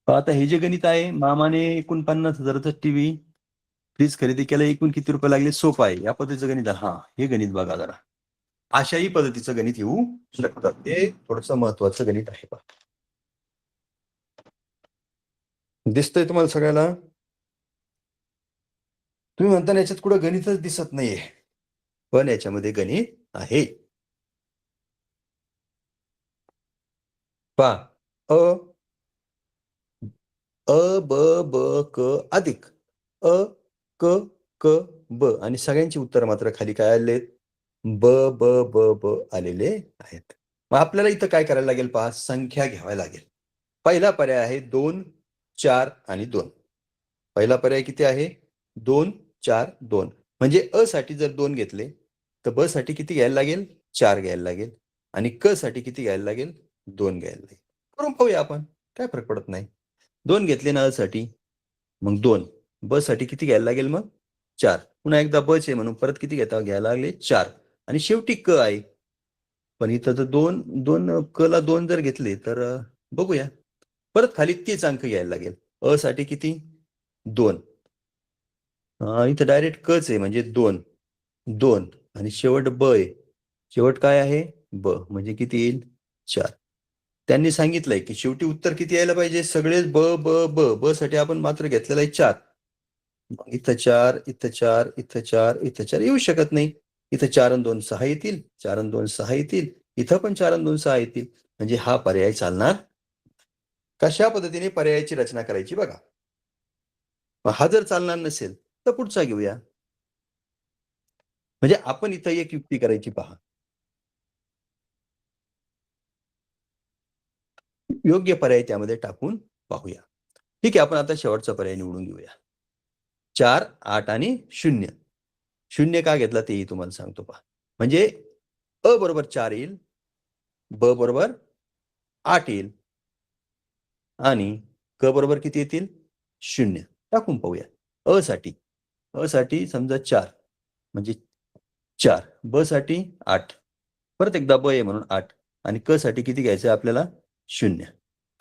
आता हे जे गणित आहे, मामाने 49,000चा टीव्ही फ्रीज खरेदी केला, एकूण किती रुपये लागले, सोपं आहे. या पद्धतीचं गणित हा हे गणित बघा जरा. अशाही पद्धतीचं गणित येऊ शकतात. ते थोडंसं महत्वाचं गणित आहे. दिसतंय तुम्हाला सगळ्याला? तुम्ही म्हणता याच्यात कुठं गणितच दिसत नाहीये, पण याच्यामध्ये गणित आहे. पा अ ब ब क अधिक अ क क ब आणि सगळ्यांची उत्तर मात्र खाली काय आले, ब ब ब ब आलेले आहेत. मग आपल्याला इथं काय करायला लागेल, पहा, संख्या घ्याव्या लागेल. पहिला पर्याय आहे 2 4 आणि 2. पहिला पर्याय किती आहे, 2 4 2. म्हणजे अ साठी जर 2 घेतले तर ब साठी किती घ्यायला लागेल, 4 घ्यायला लागेल. आणि क साठी किती घ्यायला लागेल, 2 घ्यायला लागेल. करून पाहूया आपण, काय फरक पडत नाही. 2 घेतले ना अ साठी, मग 2. ब साठी किती घ्यायला लागेल, मग 4. पुन्हा एकदा ब चे म्हणून परत किती घ्यायला लागले, 4. आणि शेवटी क आहे. पण इथं जर 2 क ला 2 जर घेतले तर बघूया, परत खाली तीच अंक घ्यायला लागेल. अ साठी किती, 2. इथं डायरेक्ट कच आहे म्हणजे 2 2 आणि शेवट ब आहे. शेवट काय आहे, ब, म्हणजे किती येईल, 4. त्यांनी सांगितलंय की शेवटी उत्तर किती यायला पाहिजे, सगळेच ब ब ब. ब साठी आपण मात्र घेतलेला आहे 4. इथं 4 इथं 4 इथं 4 इथं 4 येऊ शकत नाही. इथं 4 आणि 2 6 येतील, 4 आणि 2 6 येतील. इथं पण 4 आणि 2 6 येतील. म्हणजे हा पर्याय चालणार. कशा पद्धतीने पर्यायाची रचना करायची बघा. हा जर चालणार नसेल तर पुढचा घेऊया. म्हणजे आपण इथं एक युक्ती करायची, पहा. योग्य पर्याय त्यामध्ये टाकून पाहूया. ठीक आहे, आपण आता शेवटचा पर्याय निवडून घेऊया. 4 8 आणि 0. 0 का घेतला तेही तुम्हाला सांगतो, पहा. म्हणजे अ बरोबर 4 येईल, ब बरोबर 8 येईल आणि क बरोबर किती येतील, 0. टाकून पाहूया. अ साठी समजा 4 म्हणजे 4. ब साठी 8. परत एकदा ब आहे म्हणून 8. आणि क साठी किती घ्यायचं आपल्याला, 0.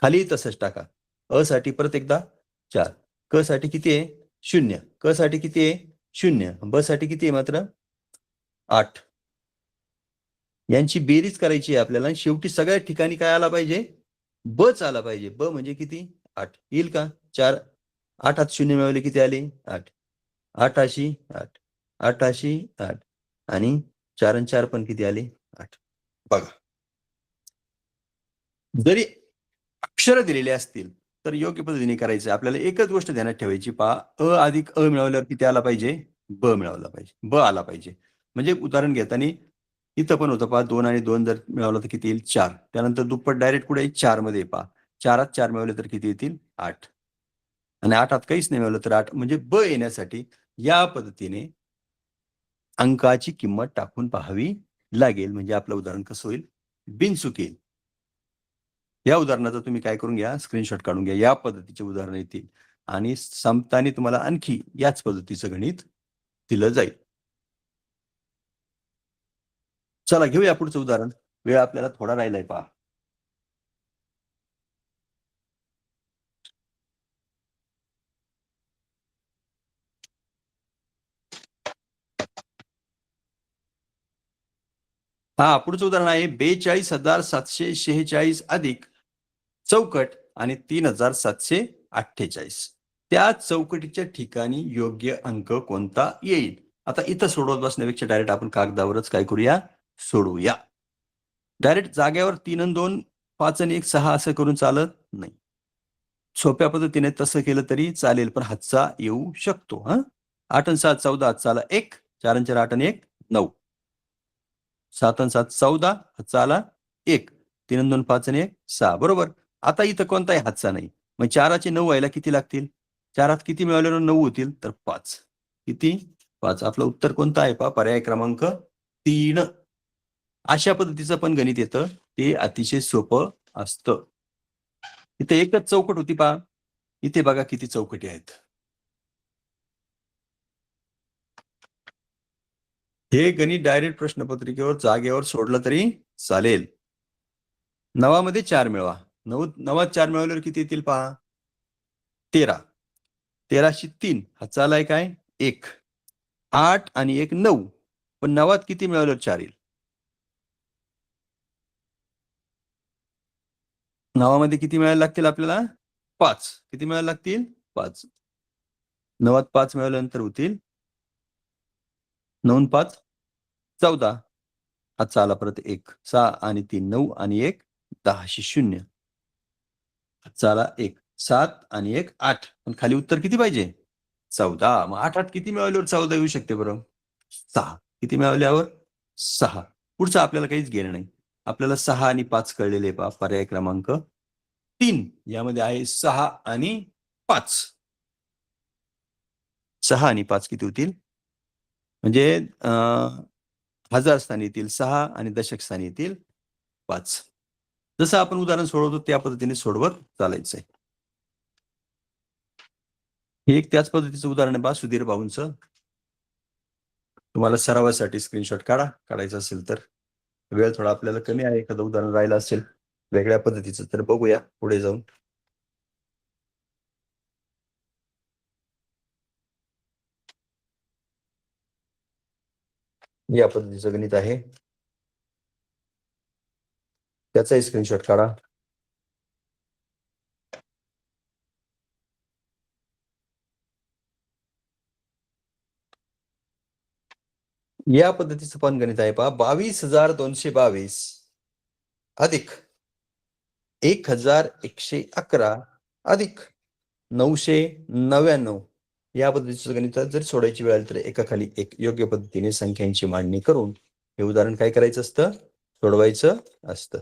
खाली तसंच टाका. अ साठी परत एकदा 4. क साठी किती आहे, 0. क साठी किती आहे, 0. ब साठी किती आहे मात्र, 8. यांची बेरीज करायची आहे आपल्याला. शेवटी सगळ्या ठिकाणी काय आला पाहिजे, बच आला पाहिजे. ब म्हणजे किती, 8 येईल का. 4 8 हात 0 मिळवले किती आले, 8. 8 अशी 8 8 अशी 8 आणि 4 आणि 4 पण किती आले, 8. बघा, जरी अक्षर दिलेले असतील तर योग्य पद्धतीने करायचं. आपल्याला एकच गोष्ट ध्यानात ठेवायची, पहा, अ अधिक अ मिळवल्यावर किती आला पाहिजे, ब मिळवला पाहिजे, ब आला पाहिजे. म्हणजे उदाहरण घेताना इथं पण होतं, पहा, 2 आणि 2 जर मिळवलं तर किती येईल, 4. त्यानंतर दुप्पट डायरेक्ट कुठे 4 मध्ये, पहा, 4 हात 4 मिळवले तर किती येतील, 8. आणि 8 हात काहीच नाही मिळवलं तर 8. म्हणजे ब येण्यासाठी या पद्धतीने अंकाची किंमत टाकून पाहावी लागेल. म्हणजे आपलं उदाहरण कसं होईल, बिनचूक येईल. या उदाहरणाचं तुम्ही काय करून घ्या, स्क्रीनशॉट काढून घ्या. या पद्धतीचे उदाहरण येतील आणि संपताना तुम्हाला आणखी याच पद्धतीचं गणित दिलं जाईल. चला घेऊया पुढचं उदाहरण. वेळ आपल्याला थोडा राहिलाय, पहा. पुढचं उदाहरण आहे 42,746 अधिक चौकट आणि 3,748. त्या चौकटीच्या ठिकाणी योग्य अंक कोणता येईल. आता इथं सोडवत बसण्यापेक्षा डायरेक्ट आपण कागदावरच काय करूया, सोडवूया. डायरेक्ट जागेवर 3 आणि 2 5 आणि 1 6 असं करून चालत नाही. सोप्या पद्धतीने तसं केलं तरी चालेल, पण हातचा येऊ शकतो. 8 आणि 7 14, हातचा आला 1, 4 आणि 4 8 आणि 1 9. 7 आणि 7 14, हातचा आला 1, 3 आणि 2 5 आणि 1 6. बरोबर. आता इथं कोणताही हातचा नाही. मग 4चे 9 व्हायला किती लागतील? 4 हात किती मिळाल्यावर 9 होतील? तर 5. किती? 5. आपलं उत्तर कोणतं आहे पहा? पर्याय क्रमांक 3. अशा पद्धतीचं पण गणित येतं. ते अतिशय सोपं असतं. इथे एकच चौकट होती पहा. इथे बघा किती चौकटी आहेत. हे गणित डायरेक्ट प्रश्नपत्रिकेवर जागेवर सोडलं तरी चालेल. 9 मध्ये 4 मिळवा. 9 4 मिळवल्यावर किती येतील पहा? 13. 13शी 3 हातचा आलाय काय? 1. 8 आणि 1 9. पण 9 किती मिळवल्यावर 4 येईल? 9 मध्ये किती मिळायला लागतील आपल्याला? 5. किती मिळायला लागतील? 5. 9 5 मिळवल्यानंतर होतील 9 5 14. हातचा आला परत 1. 6 आणि 3 9 आणि 1 10शी 0. हातचा आला 1. 7 आणि 1 8. पण खाली उत्तर किती पाहिजे? 14. मग 8 8 किती मिळवल्यावर 14 येऊ शकते बरं? 6. किती मिळवल्यावर? 6. पुढचं आपल्याला काहीच घेणं नाही. आपल्याला 6 आणि 5 कळलेले पहा. पर्याय क्रमांक 3. यामध्ये आहे 6 आणि 5. 6 आणि 5 किती होतील? म्हणजे हजार स्थानी येतील 6 आणि दशक स्थानी येतील 5. जसं आपण उदाहरण सोडवतो त्या पद्धतीने सोडवत चालायचंय. हे एक त्याच पद्धतीचं उदाहरण आहे पहा सुधीर भाऊंचं. तुम्हाला सरावासाठी स्क्रीनशॉट काढायचं असेल तर. वेळ थोडा आपल्याला कमी आहे. एखादं उदाहरण राहिलं असेल वेगळ्या पद्धतीचं तर बघूया पुढे जाऊन. या पद्धतीचं गणित आहे. त्याचाही स्क्रीनशॉट काढा. या पद्धतीचं पण गणित आहे पहा. 22,222 अधिक 1,111 अधिक 999 या पद्धतीचं गणित जर सोडायची वेळ आली तर एकाखाली एक योग्य पद्धतीने संख्यांची मांडणी करून हे उदाहरण काय करायचं असतं? सोडवायचं असतं.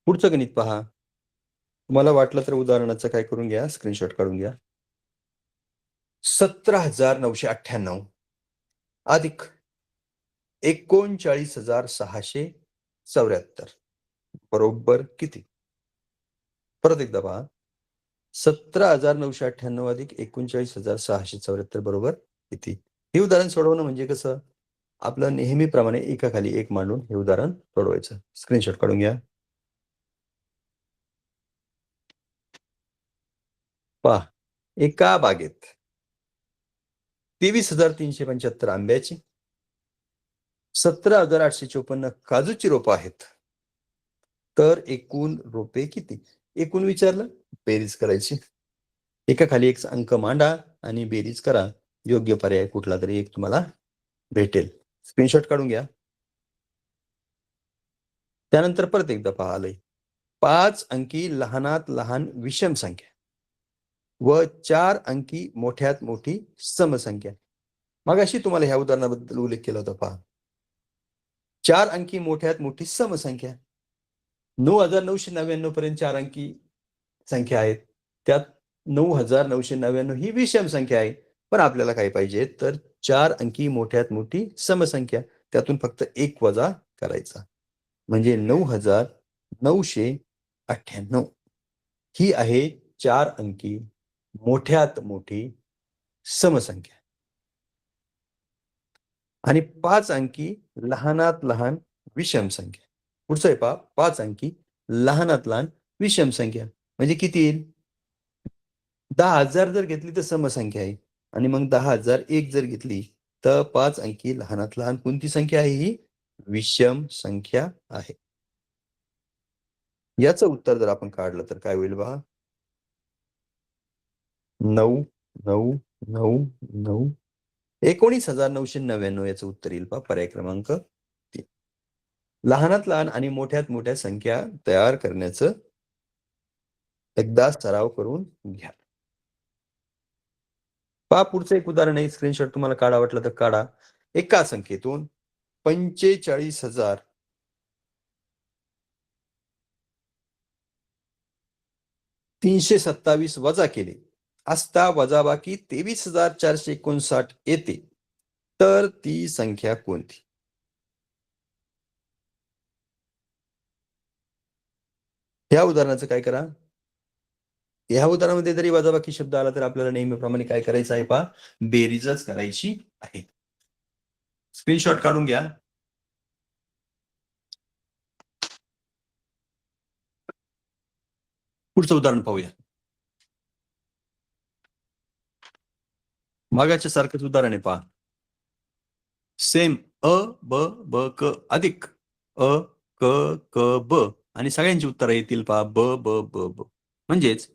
पुढचं गणित पहा. तुम्हाला वाटलं तर उदाहरणाचं काय करून घ्या, स्क्रीनशॉट काढून घ्या. 17,998 अधिक 39,674 बरोबर किती? परत एकदा पहा. 17,998 अधिक 39,674 बरोबर किती? हे उदाहरण सोडवणं म्हणजे कसं? आपलं नेहमीप्रमाणे एकाखाली एक मांडून हे उदाहरण सोडवायचं. स्क्रीनशॉट काढून घ्या. पहा, एका बागेत 23,375 आंब्याची, 17,854 काजूची रोपं आहेत. तर एकूण रोपे किती? एकूण विचारलं, बेरीज करायची. एकाखाली एक अंक मांडा आणि बेरीज करा. योग्य पर्याय कुठला तरी एक तुम्हाला भेटेल. स्क्रीनशॉट काढून घ्या. त्यानंतर परत एकदा पहा आलंय. 5 अंकी लहानात लहान विषम संख्या व 4 अंकी मोठ्यात मोठी समसंख्या. मगाशी तुम्हाला ह्या उदाहरणाबद्दल उल्लेख केला होता पहा. 4 अंकी मोठ्यात मोठी समसंख्या. 9,999 पर्यंत 4 अंकी संख्या आहेत. त्यात 9,999 ही विषम संख्या आहे. पण आपल्याला काय पाहिजे तर 4 अंकी मोठ्यात मोठी समसंख्या. त्यातून फक्त 1 वजा करायचा. म्हणजे 9,998 ही आहे 4 अंकी मोठ्यात मोठी समसंख्या. आणि 5 अंकी लहानात लहान विषम संख्या. पुढचं आहे पहा. 5 अंकी लहानात लहान विषम संख्या म्हणजे किती येईल? 10,000 जर घेतली तर समसंख्या आहे. आणि मग 10,001 जर घेतली तर 5 अंकी लहानात लहान कोणती संख्या आहे? ही विषम संख्या आहे. याचं उत्तर जर आपण काढलं तर काय होईल पहा. 9 9 9 9 19,999 याचं उत्तर येईल पहा. पर्याय क्रमांक 3. लहानात लहान आणि मोठ्यात मोठ्या संख्या तयार करण्याचं एकदा सराव करून घ्या. पहा पुढचं एक उदाहरण आहे. स्क्रीनशॉट तुम्हाला काढा वाटलं तर काढा. एका संख्येतून 45,000 327 वजा केले असता वजाबाकी 23,459 येते, तर ती संख्या कोणती? ह्या उदाहरणाचं काय करा. ह्या उदाहरणामध्ये जरी वजाबाकी शब्द आला तर आपल्याला नेहमीप्रमाणे काय करायचं आहे पहा, बेरीजच करायची आहे. स्क्रीनशॉट काढून घ्या. पुढचं उदाहरण पाहूया. मागाच्या सारखंच उदाहरण आहे पहा. सेम अ ब ब क अधिक अ क क ब आणि सगळ्यांची उत्तरं येतील पहा ब ब ब ब. म्हणजेच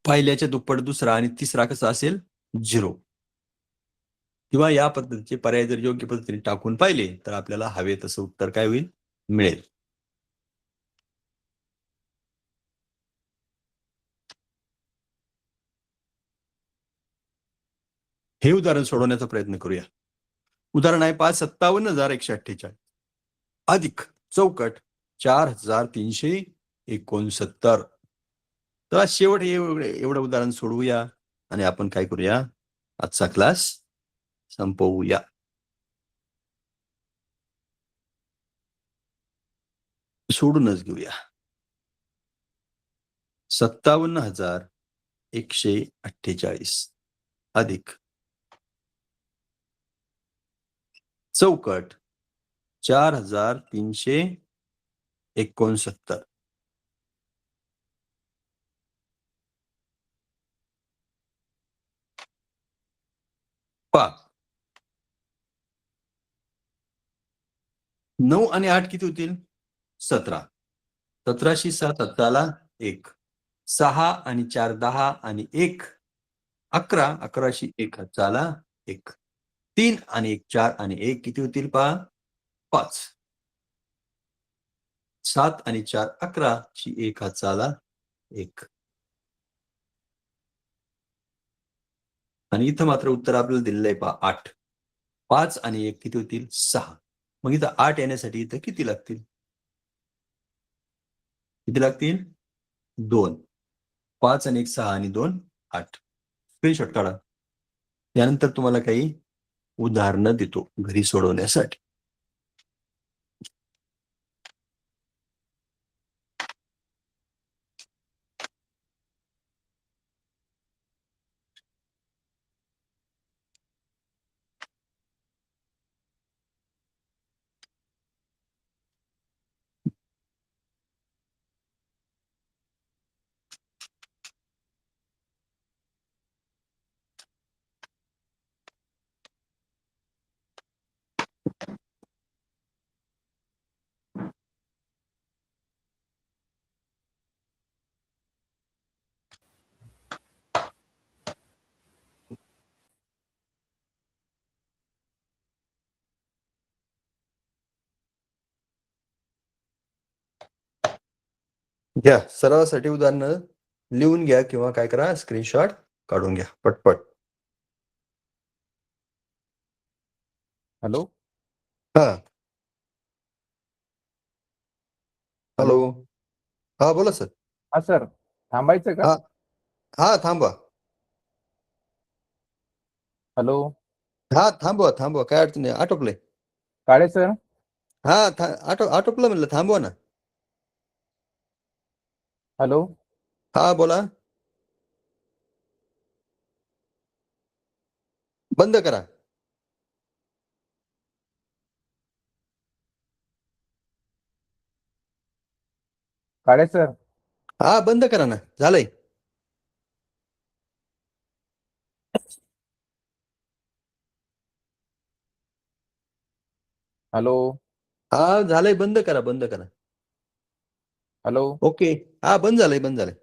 पहिल्याच्या दुप्पट दुसरा आणि तिसरा कसा असेल 0. किंवा या पद्धतीचे पर्याय जर योग्य पद्धतीने टाकून पाहिले तर आपल्याला हवे तसं उत्तर काय होईल, मिळेल. हे उदाहरण सोडवण्याचा प्रयत्न करूया. उदाहरण आहे 57,148 अधिक चौकट 4,369. तर शेवट एवढं उदाहरण सोडवूया आणि आपण काय करूया, आजचा क्लास संपवूया. सोडूनच घेऊया. 57,148 अधिक चौकट 4,369. पहा 9 आणि 8 किती होतील, 17. 17शी 7 हाताला 1. 6 आणि 4 10 आणि 1 11. 11शी 1 हाताला 1. 3 आणि 1 4 आणि 1 किती होतील पहा, 5. 7 आणि 4 11शी 1 हाताला 1. आणि इथं मात्र उत्तर आपल्याला दिलेलं आहे पहा 8. 5 आणि 1 किती होतील, 6. मग इथं 8 येण्यासाठी इथं किती लागतील, किती लागतील, 2. 5 आणि 1 6 आणि 2 8. स्क्रीनशॉट काढा. त्यानंतर तुम्हाला काही उदाहरणं देतो घरी सोडवण्यासाठी. घ्या सरावासाठी उदाहरणं लिहून घ्या किंवा काय करा, स्क्रीनशॉट काढून घ्या पटपट. हॅलो हा हॅलो. हॅलो. हा बोला सर. हा सर, थांबायचं का? हा हा थांबवा. हॅलो हा थांबवा थांबवा, काय अडचण नाही, आटोपले. काळे सर. हा आटोपलं म्हणलं, थांबवा ना. हॅलो हा बोला. बंद करा. काळे सर. हा बंद करा ना, झालंय. हॅलो हा झालंय, बंद करा बंद करा. Hello okay. हा बंद झालंय बंद झालंय.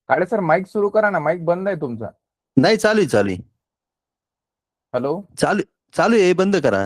काळे सर, माईक सुरू करा ना, माईक बंद आहे तुमचा. नाही चालू आहे चालू आहे. हॅलो चालू चालू आहे, बंद करा.